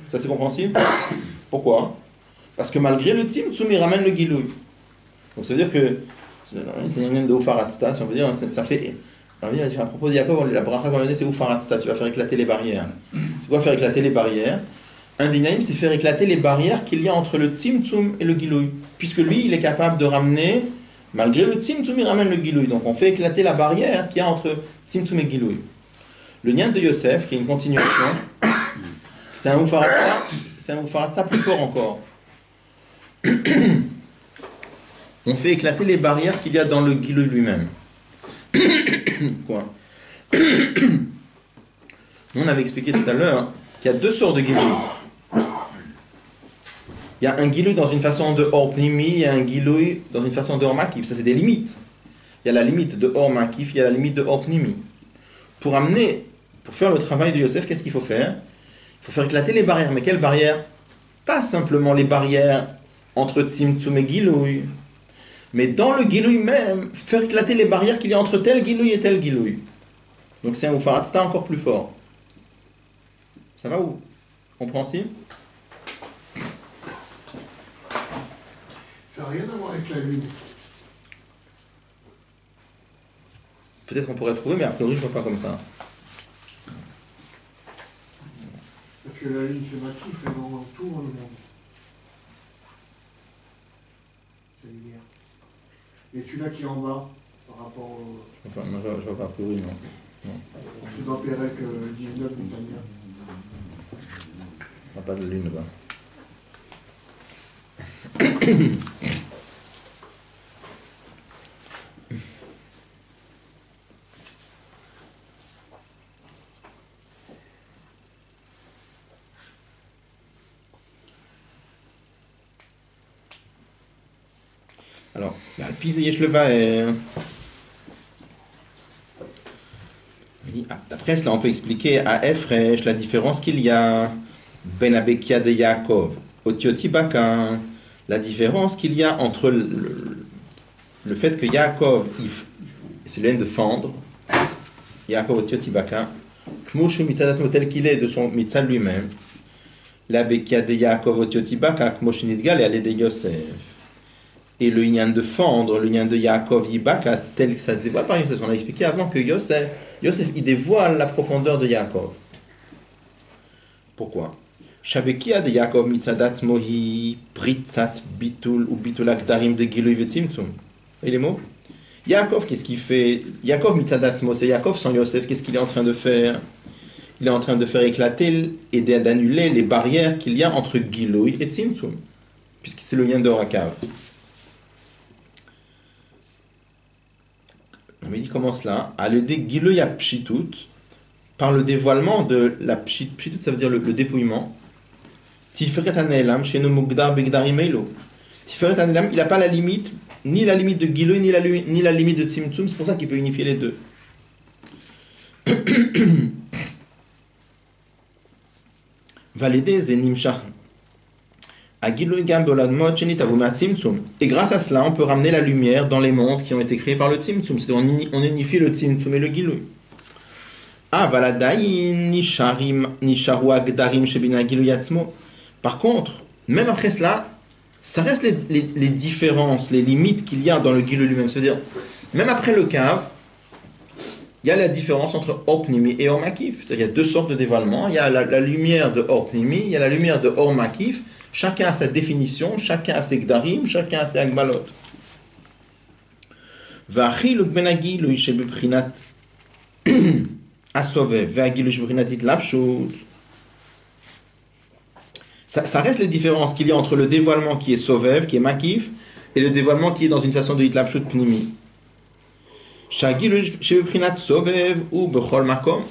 Ça c'est compréhensible? Pourquoi? Parce que malgré le Tzimtzum, il ramène le Gilouï. Donc ça veut dire que c'est une de Ufaratzta, si on veut dire, ça fait... À propos de Yaakov, la bracha qu'on a dit, c'est Ufaratzta, tu vas faire éclater les barrières. C'est quoi faire éclater les barrières? Un dinaïm, c'est faire éclater les barrières qu'il y a entre le tzimtzum et le gilouï. Puisque lui, il est capable de ramener, malgré le tzimtzum, il ramène le gilouï. Donc on fait éclater la barrière qu'il y a entre tzimtzum et gilouï. Le nyan de Yosef, qui est une continuation, c'est un ufaratza plus fort encore. On fait éclater les barrières qu'il y a dans le gilouï lui-même. Quoi? On avait expliqué tout à l'heure qu'il y a deux sortes de gilouï. Il y a un gilouï dans une façon de or pnimi, il y a un gilouï dans une façon de or makif. Ça, c'est des limites. Il y a la limite de or makif, il y a la limite de or pnimi. Pour faire le travail de Yosef, qu'est-ce qu'il faut faire? Il faut faire éclater les barrières. Mais quelles barrières? Pas simplement les barrières entre tzimtzum et gilouï, mais dans le gilouï même, faire éclater les barrières qu'il y a entre tel gilouï et tel gilouï. Donc c'est un ufaratza encore plus fort. Ça va ou? Compréhensible? Ça n'a rien à voir avec la lune. Peut-être qu'on pourrait trouver, mais a priori je ne vois pas comme ça. Parce que la lune c'est maquif et dans tout le monde. C'est lumière. Et celui-là qui est en bas, par rapport au... Je ne vois pas a priori, non. C'est dans Pérec 19 Netanya. On n'a pas de lune là-bas. Alors, d'après cela, on peut expliquer à Efresh la différence qu'il y a Ben Abekia de Yaakov, Otioti Baka, la différence qu'il y a entre le fait que Yaakov, c'est le de fendre, Yaakov Otioti Baka, Kmoshu Mitzadat tel qu'il est de son mitzal lui-même, la Bekia de Yaakov Otioti Baka, Kmoshu Nidgal et Alede Yosef. Et le Inyan de fendre, le Inyan de Yaakov Yibaka, tel que ça se dévoile par Yosef. On a expliqué avant que Yosef, il dévoile la profondeur de Yaakov. Pourquoi? Shabekia de Yaakov mitzadat mohi pritzat bitul ou bitul akdarim de giluy vetzimtzum. Et les mots? Yaakov, qu'est-ce qu'il fait? Yaakov mitzadat mo, c'est Yaakov sans Yosef, qu'est-ce qu'il est en train de faire? Il est en train de faire éclater et d'annuler les barrières qu'il y a entre giluy et tzimtzum, puisque c'est le lien de Rakav. Mais il commence là, à le giluy à pshitut, par le dévoilement de la pshitut, ça veut dire le dépouillement. Tiferet hanelam chez nos mugdar begdarim elo. Tiferet hanelam, il n'a pas la limite, ni la limite de giluy, ni la limite de tzimtzum, c'est pour ça qu'il peut unifier les deux. Validé zenim shach. Et grâce à cela, on peut ramener la lumière dans les mondes qui ont été créés par le tzimtzum. C'est-à-dire on unifie le tzimtzum et le gilouï. Par contre, même après cela, ça reste les différences, les limites qu'il y a dans le gilouï lui-même. C'est-à-dire, même après le cave, il y a la différence entre or pnimi et or makif. C'est-à-dire qu'il y a deux sortes de dévoilement. Il y a la lumière de or pnimi, il y a la lumière de or makif. Chacun a sa définition, chacun a ses gdarim, chacun a ses agmalot. Va'achiluk ben agiluy shebebchinat asovev ve'agiluy shebebchinat itlapshut. Ça reste les différences qu'il y a entre le dévoilement qui est sovev, qui est makif, et le dévoilement qui est dans une façon de itlapshut pnimi.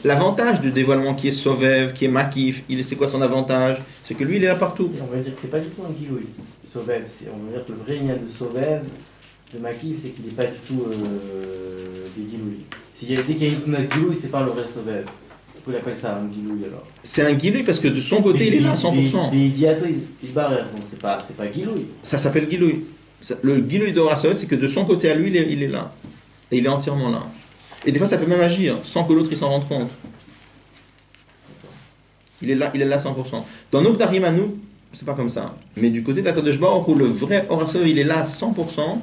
L'avantage du dévoilement qui est sovev, qui est makif, c'est quoi son avantage? C'est que lui, il est là partout. On va dire que c'est pas du tout un gilouï. Sovev, on va dire que le vrai lien de sovev, de makif, c'est qu'il n'est pas du tout des gilouïs. Dès qu'il y a un gilouï, c'est pas le vrai sovev. Pourquoi il appelle ça un gilouï alors? C'est un gilouï parce que de son côté, il est là à 100%. Les diato, il barre, donc c'est pas gilouï. Ça s'appelle gilouï. Le gilouï d'Horasov, c'est que de son côté à lui, il est là. Et il est entièrement là. Et des fois, ça peut même agir sans que l'autre il s'en rende compte. Il est là 100%. Dans nos Gdarim à nous, c'est pas comme ça. Mais du côté d'Akadosh Baruch où le vrai Horasov, il est là à 100%.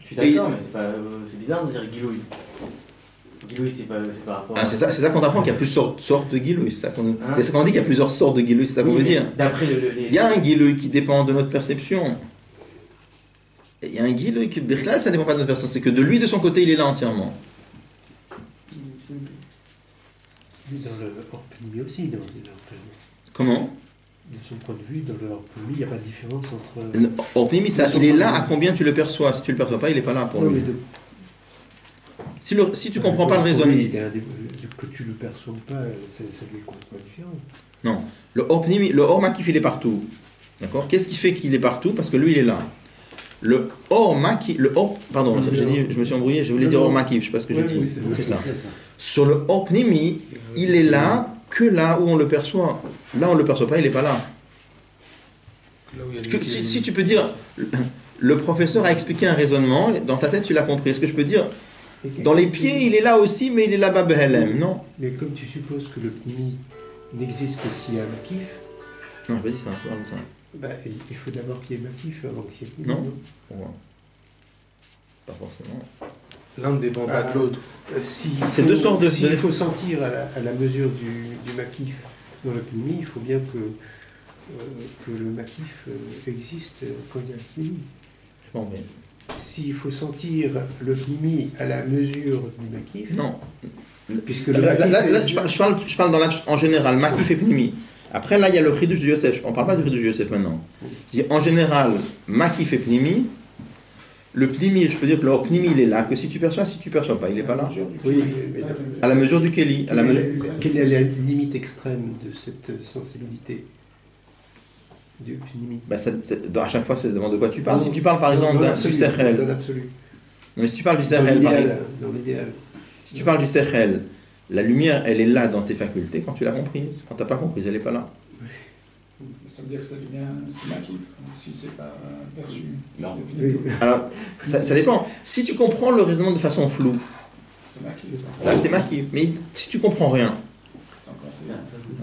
Je suis d'accord, mais c'est bizarre de dire gilouï. Giloui, c'est par rapport Ah, c'est ça qu'on apprend qu'il y a plusieurs sortes de Giloui. C'est ça qu'on dit qu'il y a plusieurs sortes de Giloui, c'est ça qu'on veut dire. D'après Il y a un Giloui qui dépend de notre perception. Et il y a un Giloui qui, là, ça ne dépend pas de notre perception, c'est que de lui, de son côté, il est là entièrement. Dans le hors-pnimi aussi, dans l'hors-pnimi. Comment? De son point de vue, dans le hors-pnimi, il n'y a pas de différence entre... Le hors-pnimi, il est là à combien tu le perçois. Si tu ne le perçois pas, il n'est pas là pour lui. Si tu ne comprends pas le raisonnement... Que tu ne le perçois pas, ça lui est complètement différent. Non. Le hors makif, il est partout. D'accord? Qu'est-ce qui fait qu'il est partout? Parce que lui, il est là. Le hors makif... Pardon, je me suis embrouillé, je voulais dire hors makif, je ne sais pas ce que j'ai dit. Oui, c'est ça. Sur le hors-pnimi, il est là que là où on le perçoit. Là, on ne le perçoit pas, il n'est pas là. Si tu peux dire, le professeur a expliqué un raisonnement, dans ta tête, tu l'as compris. Est-ce que je peux dire, dans les pieds, il est là aussi, mais il est là-bas, behelem, non? Mais comme tu supposes que le pnimi n'existe que s'il y a un makif, non, je pas dit ça, je parle de ça. Bah, il faut d'abord qu'il y ait makif avant qu'il y ait pnimi. Non. Pas forcément. L'un ne dépend pas de l'autre. C'est deux sortes de... S'il faut sentir à la mesure du makif dans le pnimi, il faut bien que le makif existe quand il y a le pnimi. Bon, mais... S'il faut sentir le pnimi à la mesure du makif... Non. Puisque le là, je parle en général, makif et pnimi. Après, là, il y a le chidouche de Yosef. On ne parle pas du chidouche de Yosef maintenant. Je dis, en général, makif et pnimi. Le pnimi, je peux dire que le pnimi, il est là, que si tu perçois pas, il n'est pas là. Oui, à la mesure du Kéli. Quelle est la limite extrême de cette sensibilité du pnimi? À chaque fois, c'est devant de quoi tu parles. Si tu parles par exemple du Sechel. Non, mais si tu parles du Sechel, dans l'idéal. Si tu parles du Sechel, la lumière, elle est là dans tes facultés quand tu l'as comprise. Quand tu n'as pas comprise, elle n'est pas là. Ça veut dire que ça devient makif si c'est pas perçu. Non. Alors, ça dépend. Si tu comprends le raisonnement de façon floue, c'est makif. Là, c'est makif. Mais si tu comprends rien,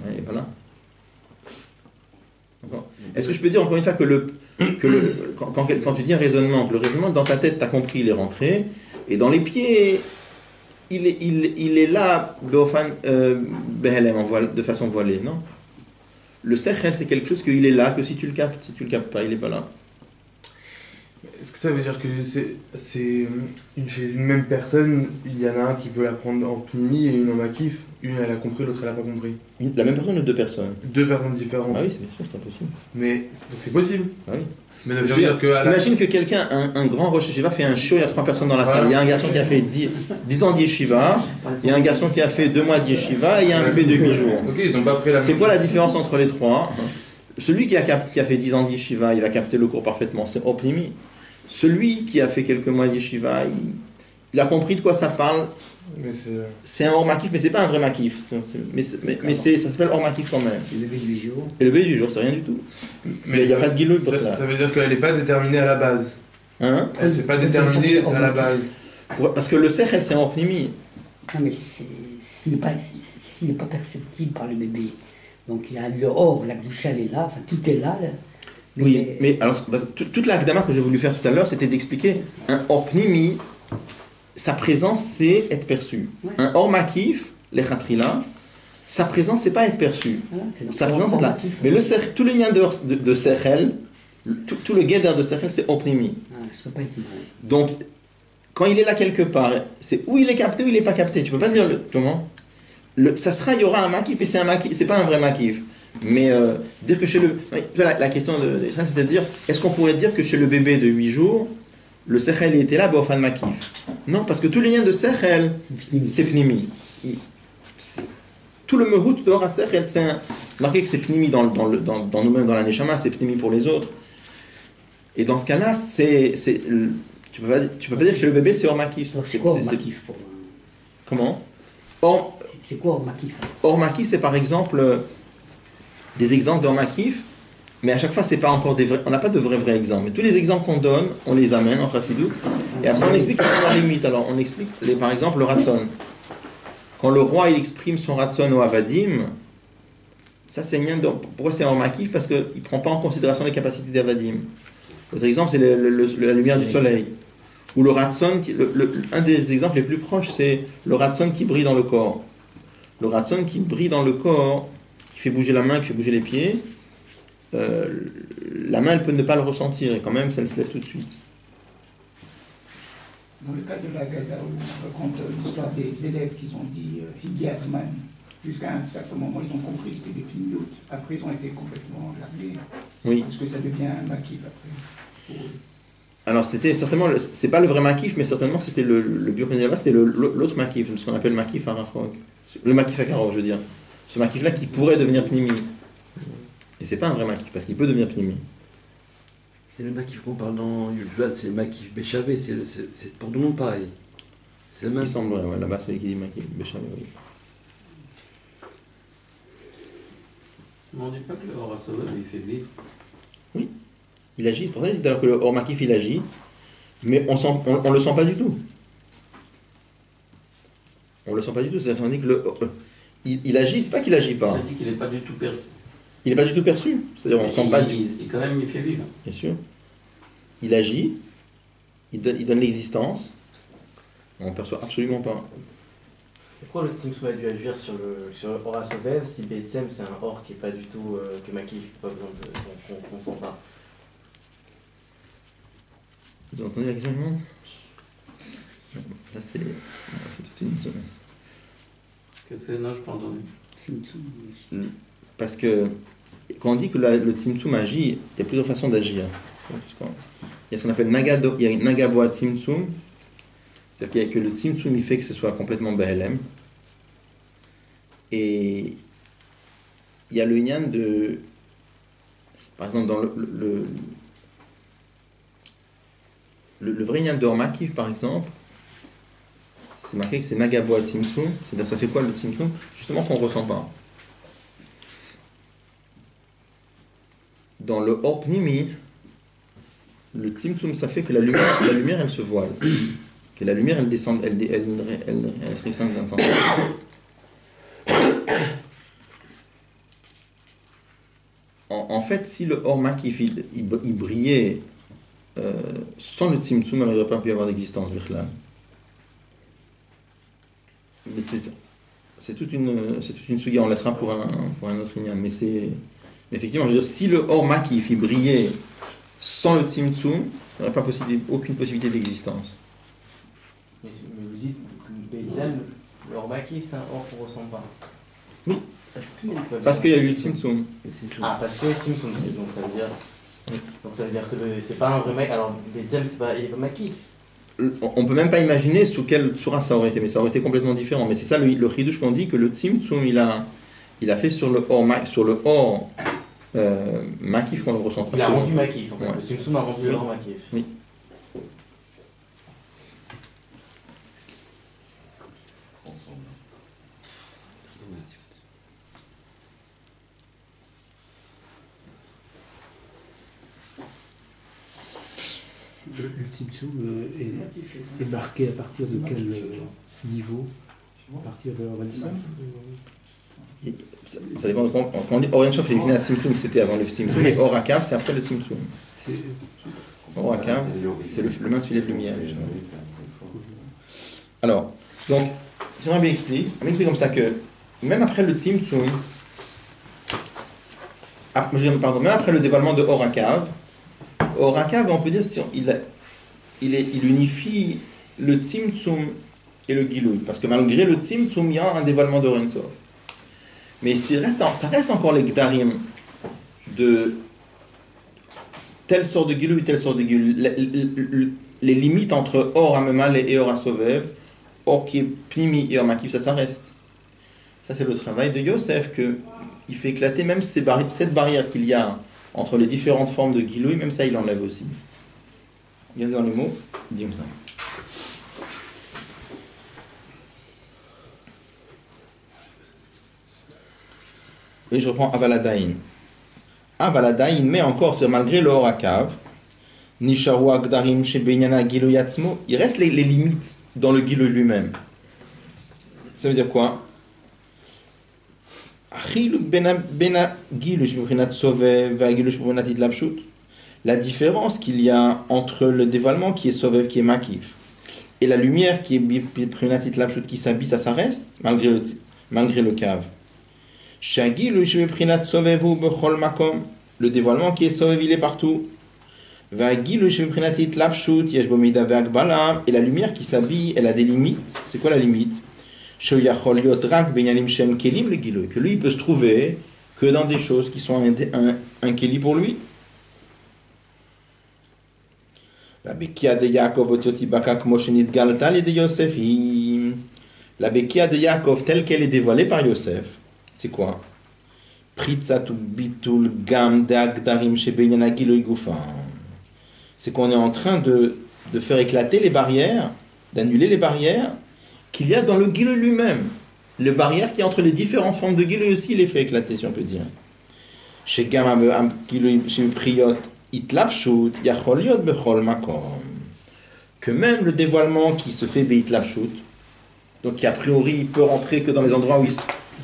il n'est pas là. Est-ce que je peux dire encore une fois que quand tu dis un raisonnement, que le raisonnement dans ta tête, tu as compris, il est rentré, et dans les pieds, il est là de façon voilée, non? Le sechel, c'est quelque chose qu'il est là, que si tu le captes pas, il n'est pas là. Est-ce que ça veut dire que chez une même personne, il y en a un qui peut l'apprendre en pnimi et une en makif? Une, elle a compris, l'autre, elle n'a pas compris. La même personne ou deux personnes? Deux personnes différentes. Ah oui, c'est bien sûr, c'est impossible. Mais donc c'est possible. Ah oui. Mais ça veut dire que... Imagine que quelqu'un, un grand Rosh Hashiva, fait un show, il y a 3 personnes dans la salle. Il y a un garçon qui a fait 10 ans d'yeshiva, il y a un garçon qui a fait 2 mois d'yeshiva, et il y a un bébé de 8 jours. Ok, ils ont pas pris la C'est quoi la différence entre les 3? Celui qui a fait 10 ans d'yeshiva, il va capter le cours parfaitement, c'est Opnimi. Celui qui a fait quelques mois d'yeshiva, il a compris de quoi ça parle. C'est un hors makif, mais c'est pas un vrai makif. Mais ça s'appelle hors makif quand même. Et le bébé du jour. Et le bébé du jour, c'est rien du tout. Mais il n'y a pas de guilou pour ça. Ça veut dire qu'elle n'est pas déterminée à la base. Hein? Elle s'est pas déterminée à la base. Parce que le sechel, c'est en pnimi. Non, mais s'il n'est pas perceptible par le bébé, donc il y a le hors, la gloucha, elle est là, enfin tout est là. Oui, mais alors, toute la gdama que j'ai voulu faire tout à l'heure, c'était d'expliquer un hors pnimi. Sa présence, c'est être perçu. Ouais. Un hors makif, les khatrila, sa présence, c'est pas être perçu. Voilà, sa présence est là. Mais tout le lien de sechel, tout le guéder de sechel, c'est opprimi. Donc, quand il est là quelque part, c'est où il est capté ou il n'est pas capté. Tu peux pas dire comment. Ça sera, il y aura un makif, et c'est pas un vrai makif. Mais dire que chez le... La question de Israël, c'est de dire, est-ce qu'on pourrait dire que chez le bébé de 8 jours, le sechel était là, b'ofan makif? Non, parce que tout le lien de sechel, c'est pnimi. Tout le mehout d'or à sechel, c'est marqué que c'est pnimi dans nous-mêmes, dans la neshama, c'est pnimi pour les autres. Et dans ce cas-là, tu peux pas dire que chez le bébé, c'est hors makif. C'est quoi hors makif pour... Comment? C'est quoi hors makif? Hors makif, c'est par exemple des exemples d'hors makif. Mais à chaque fois, c'est pas encore des vrais. On n'a pas de vrais exemples. Mais tous les exemples qu'on donne, on les amène en chassidoute. Et après, on explique les limites. Alors, on explique, par exemple, le ratson. Quand le roi il exprime son ratson au avadim, ça c'est rien. Pourquoi c'est hors makif? Parce qu'il ne prend pas en considération les capacités d'avadim. L'autre exemple, c'est la lumière du soleil. Ou le ratson, un des exemples les plus proches, c'est le ratson qui brille dans le corps. Le ratson qui brille dans le corps, qui fait bouger la main, qui fait bouger les pieds, la main, elle peut ne pas le ressentir, et quand même, ça se lève tout de suite. Dans le cas de la Gada, où on raconte l'histoire des élèves qui ont dit Higiazman, jusqu'à un certain moment, ils ont compris que c'était des pignoutes. Après, ils ont été complètement largués. Oui. Parce que ça devient un makif après. Pour eux. Alors, c'était certainement, c'est pas le vrai makif, mais certainement, c'était le Burkina, c'était l'autre makif, ce qu'on appelle makif arachok. Le makif akaro, je veux dire. Ce makif-là qui pourrait devenir pnimi. Et c'est pas un vrai makif, parce qu'il peut devenir pnimi. C'est le makif qu'on parle dans Yujvad, c'est le makif Béchavé, c'est pour tout le monde pareil. C'est le même. Il semblerait, ouais, là-bas, celui qui dit makif béchavé, oui. On ne dit pas que le Hora Sovev, il fait vivre. Il agit, c'est pour ça que je dis tout à l'heure que le hors makif, il agit, mais on le sent pas du tout. On le sent pas du tout, c'est-à-dire qu'on dit que il agit, c'est pas qu'il agit pas. Ça dit qu'il n'est pas du tout perçu. Il n'est pas du tout perçu, c'est-à-dire on sent pas du tout. Et quand même, il fait vivre. Bien sûr. Il agit, il donne l'existence, on ne perçoit absolument pas. Pourquoi le Tzimtzum a dû agir sur le Hora Sovev si Betsem c'est un or qui n'est pas du tout que Makif, pas besoin qu'on sent pas. Vous avez entendu la question du monde? Ça c'est toute une zone. Qu'est-ce que non, je peux entendre. Parce que quand on dit que le Tzimtzum agit, il y a plusieurs façons d'agir. Il y a ce qu'on appelle il y a Nagaboa Tzimtzum, c'est-à-dire que le Tzimtzum il fait que ce soit complètement BLM. Et il y a le Inyan de. Par exemple, dans le vrai Inyan de Makif, par exemple, c'est marqué que c'est Nagaboa Tzimtzum, c'est-à-dire ça fait quoi le Tzimtzum? Justement qu'on ne ressent pas. Dans le Or Pnimi, le Tzimtzum, ça fait que la lumière elle se voile. Que la lumière elle descend, elle se descend d'intensité. En fait, si le Or Makif il brillait sans le Tzimtzum, alors il n'aurait pas pu avoir d'existence, Bichlan. Mais c'est toute une sugia, on laissera pour un autre inyan. Mais effectivement, je veux dire, si le Or Makif il brillait sans le Tzimtzum, il n'y aurait pas aucune possibilité d'existence. Mais vous dites que Betsem, le Hora Makif c'est un or qu'on ne ressent pas. Oui. Parce Qu'il y a eu le Tzimtzum. Ah, parce que le Tzimtzum, donc ça veut dire. Donc ça veut dire que c'est pas un vrai Makif. Alors Betsem, c'est pas un Makif. On ne peut même pas imaginer sous quelle sourate ça aurait été, mais ça aurait été complètement différent. Mais c'est ça le chidouche qu'on dit que le Tzimtzum il a fait sur le Or Makif qu'on le ressent. Il a rendu Makif. En fait. Ouais. Le Tzimtzum a rendu le Hora Makif. Oui. Le Tzimtzum est marqué à partir de quel niveau? À partir de Orensof? Ça dépend de quand on dit Orensof et Vinat Tzimtzum, c'était avant le Tzimtzum, et Or Akav, c'est après le Tzimtzum. Or Akav, c'est le main de filet de lumière. Alors, donc, si on m'explique comme ça que même après le Tzimtzum, même après le dévoilement de Or Akav, on peut dire il unifie le Tzimtzum et le Giloui. Parce que malgré le Tzimtzum, il y a un dévoilement de Oren Sof. Mais ça reste encore les Gdarim de telle sorte de Giloui, telle sorte de Giloui. Les limites entre Or Amemal et Or Asovev, Or qui est Pnimi et Or Makif, ça reste. Ça, c'est le travail de Yosef, qu'il fait éclater même cette barrière qu'il y a entre les différentes formes de Giloui, même ça, il enlève aussi. Regardez dans le mot, il dit comme ça. Et je reprends Avaladaïn. Avaladaïn, mais encore, c'est malgré le Horakav, Nisharu Agdarim Shebenyana Giloui Atzmo, il reste les limites dans le Giloui lui-même. Ça veut dire quoi? la différence qu'il y a entre le dévoilement qui est Sovev, qui est Makif, et la lumière qui est Prunatit Lapshut, qui s'habille, ça reste, malgré le cave. Le dévoilement qui est Sovev, il est partout. Et la lumière qui s'habille, elle a des limites. C'est quoi la limite? Que lui, il peut se trouver que dans des choses qui sont un keli pour lui. La Bekia de Yaakov, la Bekia de Yaakov, telle qu'elle est dévoilée par Yosef, c'est quoi? C'est qu'on est en train de faire éclater les barrières, d'annuler les barrières qu'il y a dans le Gilui lui-même. Les barrières qui entre les différentes formes de Gilui aussi, il les fait éclater, si on peut dire. Chez Gamma Priot, que même le dévoilement qui se fait Beitlapshut, donc qui a priori peut rentrer que dans les endroits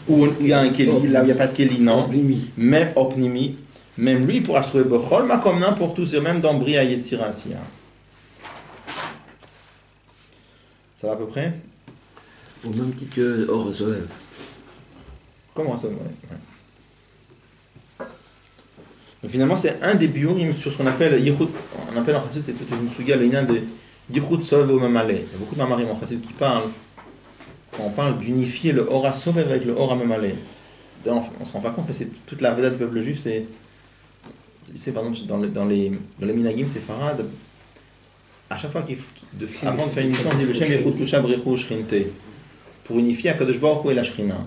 où il y a un Keli, là où il n'y a pas de Keli, non. Même Opnimi, même lui il pourra se trouver Bechol Makom n'importe où, c'est même dans Bria Yetzira Asiya. Ça va à peu près? Au même titre que Or Zoev. Comment ça? Ouais. Donc finalement, c'est un des biurim sur ce qu'on appelle Yichud. On appelle en Chassid, c'est toute une suga, le lien de Yichud Sovev au Mamale. Il y a beaucoup de mamarim en Chassid qui parlent, quand on parle d'unifier le Ora Sovev avec le Ora Mamale. On ne se rend pas compte, mais c'est toute la vedette du peuple juif. C'est par exemple dans les Minagim, c'est Farad. À chaque fois avant de faire une mission, on dit le Shem Yichud Kushab Rechu Shrinte. Pour unifier Akadosh Baruch Hu et la Shrina.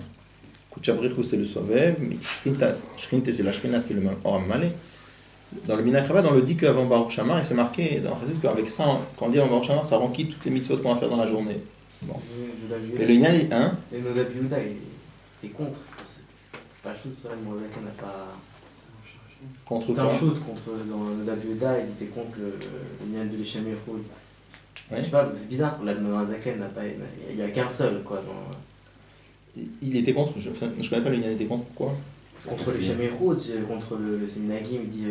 Kuchabrichu c'est le Sovev, mais Shrinte c'est la Shrina, c'est le Ora Mamale. Dans le Minach Rabbah, on le dit qu'avant Baruch Shamar, et c'est marqué dans le qu'avec ça, quand on dit avant Baruch Shamar, ça rend quitte toutes les mitzvot qu'on va faire dans la journée. Bon. Et le Inyan, hein? Et Nodab Yehuda, il est contre, c'est pour ça. Pas chose, c'est vrai que Mohamed n'a pas. Contre c'est quoi? un shoot contre dans Nodab Yehuda, il était contre le Inyan de l'Ishem Yehoud. Ouais. Je sais pas, c'est bizarre, pour la Zaken, il n'y a qu'un seul, quoi. Il était contre, je connais pas le Inyan, il était contre quoi? Contre le Shem Yehoud, contre le Seminagim, il dit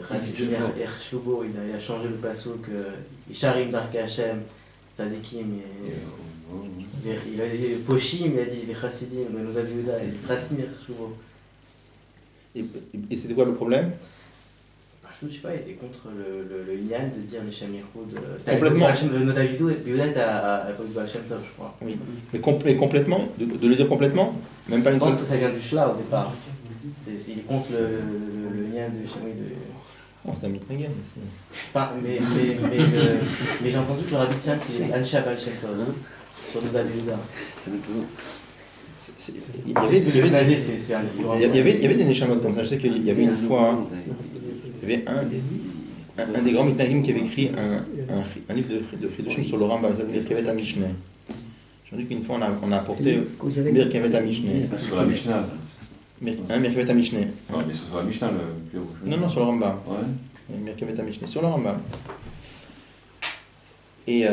Chasidim Ershlubo, il a changé le passouk, Isharim Darke Hashem, Tzadikim, il a dit Poshim, il a dit Chasidim, Nodab Yehuda, il a dit Chasidim Ershlubo. Et c'était quoi le problème? Je sais pas, il était contre le Inyan de dire le Shem Yehoud. Complètement. Le Nodab Yehuda est à l'époque du Baal Shem Tov, je crois. Oui, mais complètement, de le dire complètement? Même pas une Je pense seule. que ça vient du Shla au départ. Il est contre le lien de Shem Yehoud. Oh, c'est un mitnagem. Enfin, mais j'ai entendu que le Rabbi Tzal qu'il est Ansha Baal Shem Tov, sur Nodab Yehuda. Il y avait des neshamot comme ça. Je sais qu'il y avait une fois, il y avait un des grands mitnagim qui avait écrit un livre de Chidushim sur le Rambam, Merkavet HaMishneh. J'ai entendu qu'une fois on a apporté Merkavet HaMishneh. Sur la Mishnah. Merkavet HaMishneh. Non, mais c'est sur la Mishnah le plus rouge. Non, sur le Rambam. Ouais. Merkavet HaMishneh, sur le Rambam. Et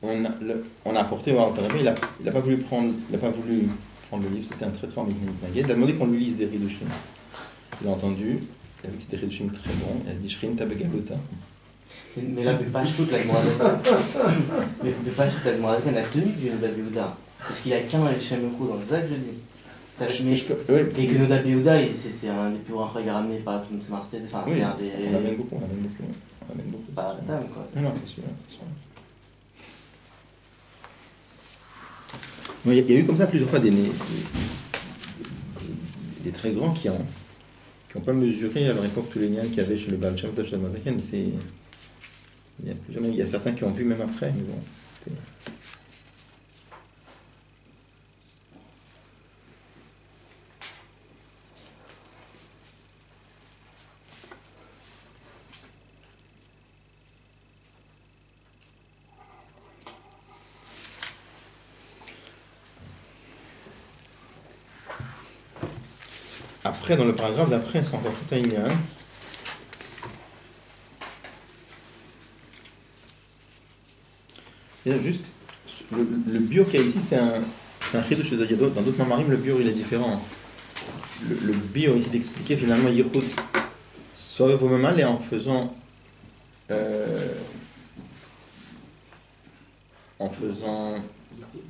on a apporté au Alter Rebbe, il n'a pas voulu prendre le livre, c'était un très très mitnagem. Il a demandé qu'on lui lise des Chidushim. Il a entendu, il a vu que c'était des Chidushim très bons, il a dit Shrinta Begalota. Mais là, Bepashtout, la Gemara n'a tenu du Nodab Yehuda. Parce qu'il a qu'un Shem Yehoud, c'est ça que je dis. Et que Nodab Yehuda, c'est un des plus grands choix ramenés par tout le monde. Enfin, oui, c'est un des. On amène beaucoup. C'est pas Stam, quoi. Non, c'est sûr. Il y a eu comme ça plusieurs fois des très grands qui n'ont pas mesuré à leur époque tous les liens qu'il y avait chez le Baal Shem Tov, chez le Mazaken. Il y a certains qui ont vu même après, mais bon, c'était... Après, dans le paragraphe d'après, c'est encore tout un lien. Juste, le bio qu'il y a ici, c'est un chidouch. Dans d'autres mamarim, le bio il est différent. Le bio ici d'expliquer finalement Yichud Sauve vos mamans et en faisant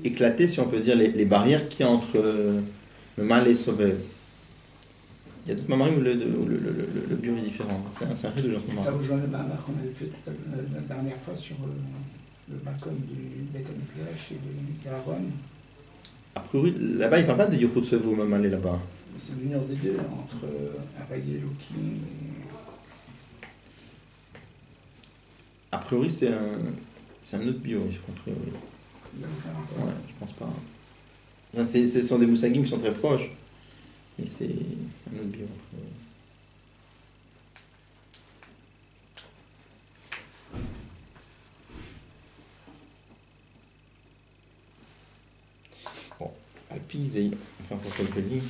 éclater, si on peut dire, les barrières qu'il y a entre le mal et sauver. Il y a d'autres mamans où le bio est différent. C'est un fait de genre de Ça rejoint le mamar qu'on avait fait la dernière fois sur le balcon du Beth Amikdash et de Aaron. A priori, là-bas, il ne parle pas de Yochud Sevu, maman, là-bas. C'est l'union des deux, entre Avaye et Elohim. A priori, c'est un autre bio, a priori. Ouais, je pense pas. Enfin, ce sont des moussagim qui sont très proches, mais c'est un autre bio, a priori. Bon, Alpi, enfin pour quelques lignes.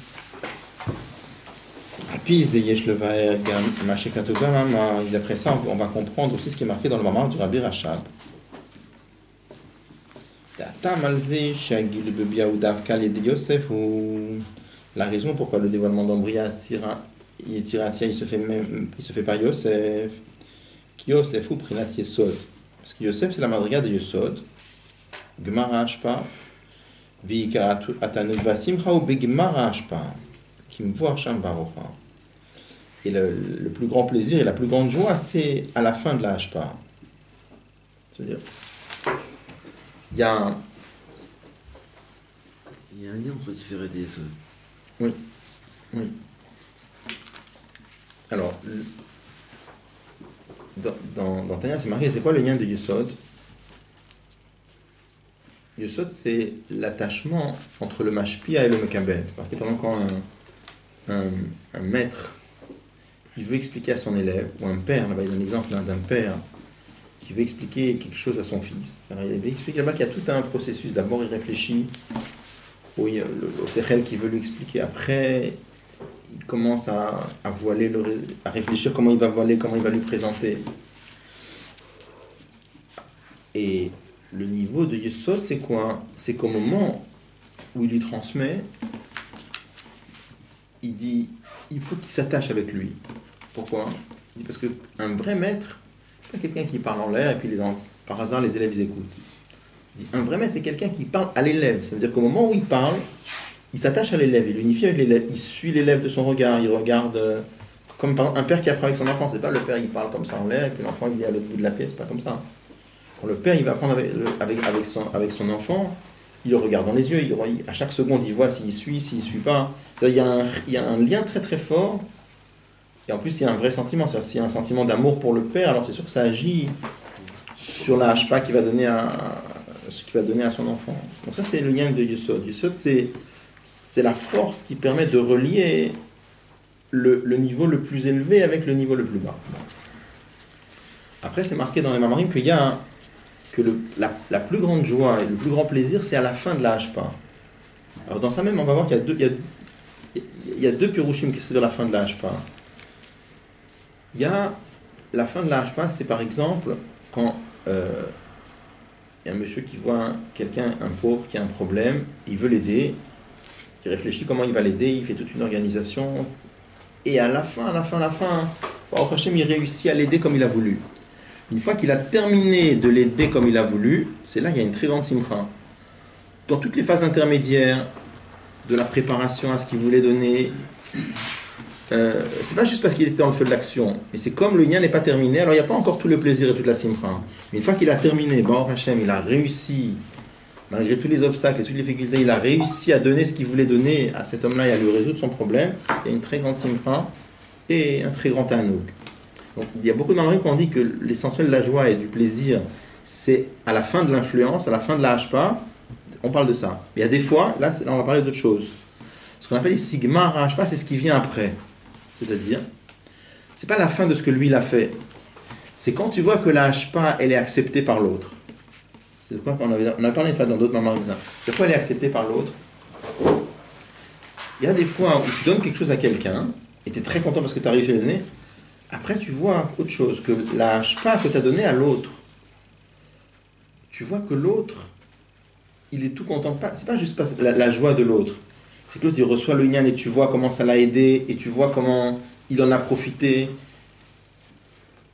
Alpi, Yesh le Vaer, Machekatoga, Mama. D'après ça, on va comprendre aussi ce qui est marqué dans le mamar du Rabbi Rachab. La raison pourquoi le dévoilement d'Ambria il se fait par Yosef. Yosef ou Prinat Yesod. Parce que Yosef c'est la madriga de Yesod. Gemara Ashpa. Vika Atanu Vasimcha ou Begmara Ashpa. Qui me voit Sham Barocha. Et le plus grand plaisir et la plus grande joie, c'est à la fin de la Ashpa. C'est-à-dire, il y a un lien entre Tiferet et Yesod. Oui. Oui. Alors, dans Tanya, c'est marqué, c'est quoi le lien de Yesod? Yesod, c'est l'attachement entre le Mashpia et le Mekabel. Parce que pendant quand un maître, il veut expliquer à son élève, ou un père, là-bas il donne l'exemple d'un père qui veut expliquer quelque chose à son fils. Il explique là-bas qu'il y a tout un processus. D'abord, il réfléchit au Sechel qui veut lui expliquer. Après, il commence à voiler, à réfléchir comment il va voiler, comment il va lui présenter. Et le niveau de Yesod, c'est quoi? C'est qu'au moment où il lui transmet, il dit, il faut qu'il s'attache avec lui. Pourquoi? Il dit parce qu'un vrai maître, c'est pas quelqu'un qui parle en l'air et puis par hasard les élèves écoutent. Il dit, un vrai maître, c'est quelqu'un qui parle à l'élève. Ça veut dire qu'au moment où il parle, il s'attache à l'élève, il l'unifie avec l'élève, il suit l'élève de son regard, il regarde, comme par exemple un père qui apprend avec son enfant. C'est pas le père qui parle comme ça en l'air et puis l'enfant il est à l'autre bout de la pièce, c'est pas comme ça. Quand le père il va apprendre avec son enfant, il le regarde dans les yeux, à chaque seconde il voit s'il suit pas. Il y a un lien très très fort. Et en plus, il y a un vrai sentiment. S'il y a un sentiment d'amour pour le père, alors c'est sûr que ça agit sur la hashpa qu'il va donner à son enfant. Donc ça, c'est le lien de Yesod. Yesod, c'est la force qui permet de relier le niveau le plus élevé avec le niveau le plus bas. Après, c'est marqué dans les Mamarim que la plus grande joie et le plus grand plaisir, c'est à la fin de la hashpa. Alors dans ça même, on va voir qu'il y a deux pirushim qui sont dans la fin de la hashpa. Il y a la fin de la hashpa, c'est par exemple quand il y a un monsieur qui voit un pauvre qui a un problème, il veut l'aider, il réfléchit comment il va l'aider, il fait toute une organisation, et à la fin, Baruch Hashem, il réussit à l'aider comme il a voulu. Une fois qu'il a terminé de l'aider comme il a voulu, c'est là qu'il y a une très grande simcha. Dans toutes les phases intermédiaires de la préparation à ce qu'il voulait donner, c'est pas juste parce qu'il était dans le feu de l'action, mais c'est comme le lien n'est pas terminé, alors il n'y a pas encore tout le plaisir et toute la simcha. Mais une fois qu'il a terminé, Baruch Hashem, il a réussi, malgré tous les obstacles et toutes les difficultés, il a réussi à donner ce qu'il voulait donner à cet homme-là et à lui résoudre son problème. Il y a une très grande simcha et un très grand tanouk. Donc il y a beaucoup de mamans qui ont dit que l'essentiel de la joie et du plaisir, c'est à la fin de l'influence, à la fin de la hashpa, on parle de ça. Mais il y a des fois, là on va parler d'autre chose. Ce qu'on appelle ici Gemara hashpa, c'est ce qui vient après. C'est-à-dire, c'est pas la fin de ce que lui il a fait. C'est quand tu vois que la hashpa, elle est acceptée par l'autre. C'est quoi qu'on on a parlé une fois dans d'autres mamans comme ça. C'est quoi elle est acceptée par l'autre? Il y a des fois où tu donnes quelque chose à quelqu'un, et tu es très content parce que tu as réussi à le donner. Après, tu vois autre chose, que la hashpa que tu as donnée à l'autre, tu vois que l'autre, il est tout content. C'est pas juste la joie de l'autre. C'est que l'autre, il reçoit le inyan et tu vois comment ça l'a aidé, et tu vois comment il en a profité.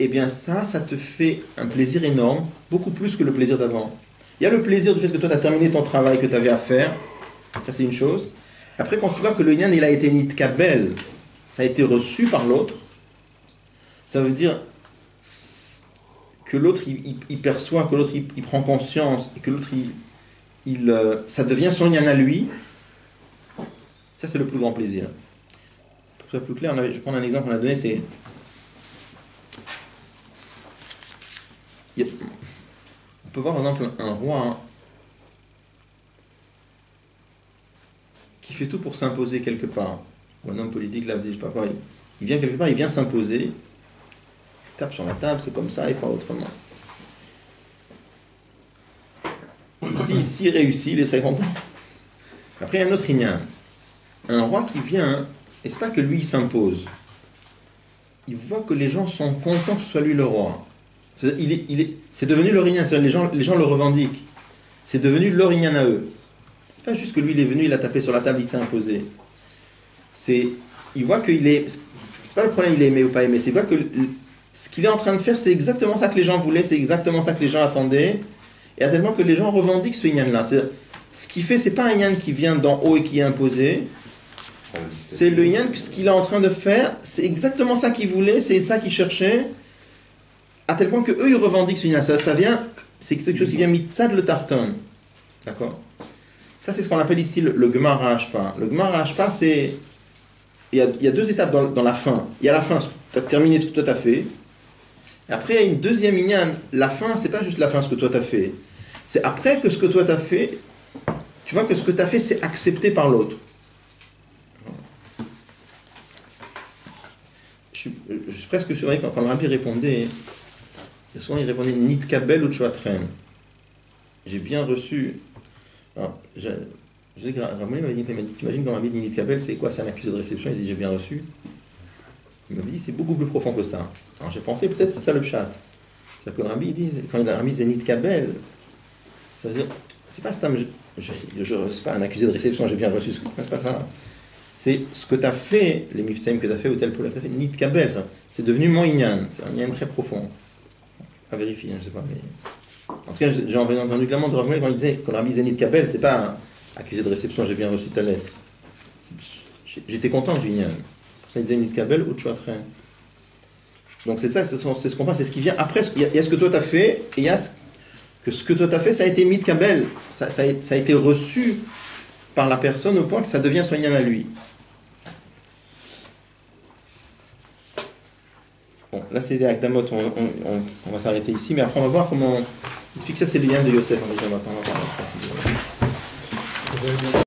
eh bien ça te fait un plaisir énorme, beaucoup plus que le plaisir d'avant. Il y a le plaisir du fait que toi tu as terminé ton travail que tu avais à faire, ça c'est une chose. Après quand tu vois que le Inyan il a été nitkabel, ça a été reçu par l'autre, ça veut dire que l'autre il perçoit, que l'autre il prend conscience, et que l'autre ça devient son Inyan à lui, ça c'est le plus grand plaisir. Pour que ce soit plus clair, je vais prendre un exemple qu'on a donné, c'est... On peut voir par exemple un roi qui fait tout pour s'imposer quelque part. Ou un homme politique, là, je sais pas quoi, il vient quelque part, il vient s'imposer, il tape sur la table, c'est comme ça et pas autrement. S'il réussit, il est très content. Après, il y a un autre Inyan. Un roi qui vient, et c'est pas que lui il s'impose. Il voit que les gens sont contents que ce soit lui le roi. C'est devenu leur Inyan, les gens le revendiquent. C'est devenu leur Inyan à eux. C'est pas juste que lui il est venu, il a tapé sur la table, il s'est imposé. Il voit qu'il est... C'est pas le problème il est aimé ou pas aimé, c'est qu'il voit que ce qu'il est en train de faire, c'est exactement ça que les gens voulaient, c'est exactement ça que les gens attendaient. Et à tellement que les gens revendiquent ce Inyan-là. Ce qu'il fait, c'est pas un Inyan qui vient d'en haut et qui est imposé. C'est le Inyan, ce qu'il est en train de faire, c'est exactement ça qu'il voulait, c'est ça qu'il cherchait. À tel point que eux ils revendiquent ce Inyan. Ça vient, c'est quelque chose qui vient mitzad le tarton. D'accord? Ça c'est ce qu'on appelle ici le Gemar HaAshpa. Le Gemar HaAshpa, c'est... Il y a deux étapes dans la fin. Il y a la fin, tu as terminé ce que toi tu as fait. Et après, il y a une deuxième Inyan. La fin, c'est pas juste la fin, ce que toi tu as fait. C'est après que ce que toi tu as fait, tu vois que ce que tu as fait, c'est accepté par l'autre. Je suis presque sûr que quand le rabbi répondait, souvent il répondait Nitkabel ou Tchoatren. J'ai bien reçu. Alors, je sais que Ramon m'a dit, t'imagines quand le rabbi dit Nitkabel, c'est quoi? C'est un accusé de réception. Il dit j'ai bien reçu. Il m'a dit c'est beaucoup plus profond que ça. Alors j'ai pensé peut-être c'est ça le pshat. C'est-à-dire que le rabbi dit, quand le rabbi dit Nitkabel, ça veut dire c'est pas Stam, c'est pas un accusé de réception, j'ai bien reçu, c'est pas ça. C'est ce que tu as fait, les miftaim que tu as fait, ou tel poule que tu as fait, Nitkabel, ça. C'est devenu mon Inyan, c'est un Inyan très profond. À vérifier, je ne sais pas. Mais... En tout cas, j'ai entendu clairement de Ramon quand il disait, quand le rabbi disait Nitkabel, c'est pas un accusé de réception, j'ai bien reçu ta lettre. J'étais content du Inyan. Pour ça, il disait Nitkabel ou Tchoatren. Donc c'est ça, c'est ce qu'on passe, c'est ce qui vient après. Il y a ce que toi tu as fait, et il y a ce que toi tu as fait, ça a été Nitkabel, ça a été reçu par la personne au point que ça devient son Inyan à lui. Bon, là c'est des Akdamot, on va s'arrêter ici, mais après on va voir comment... Il explique ça, c'est le Inyan de Yosef. On va voir.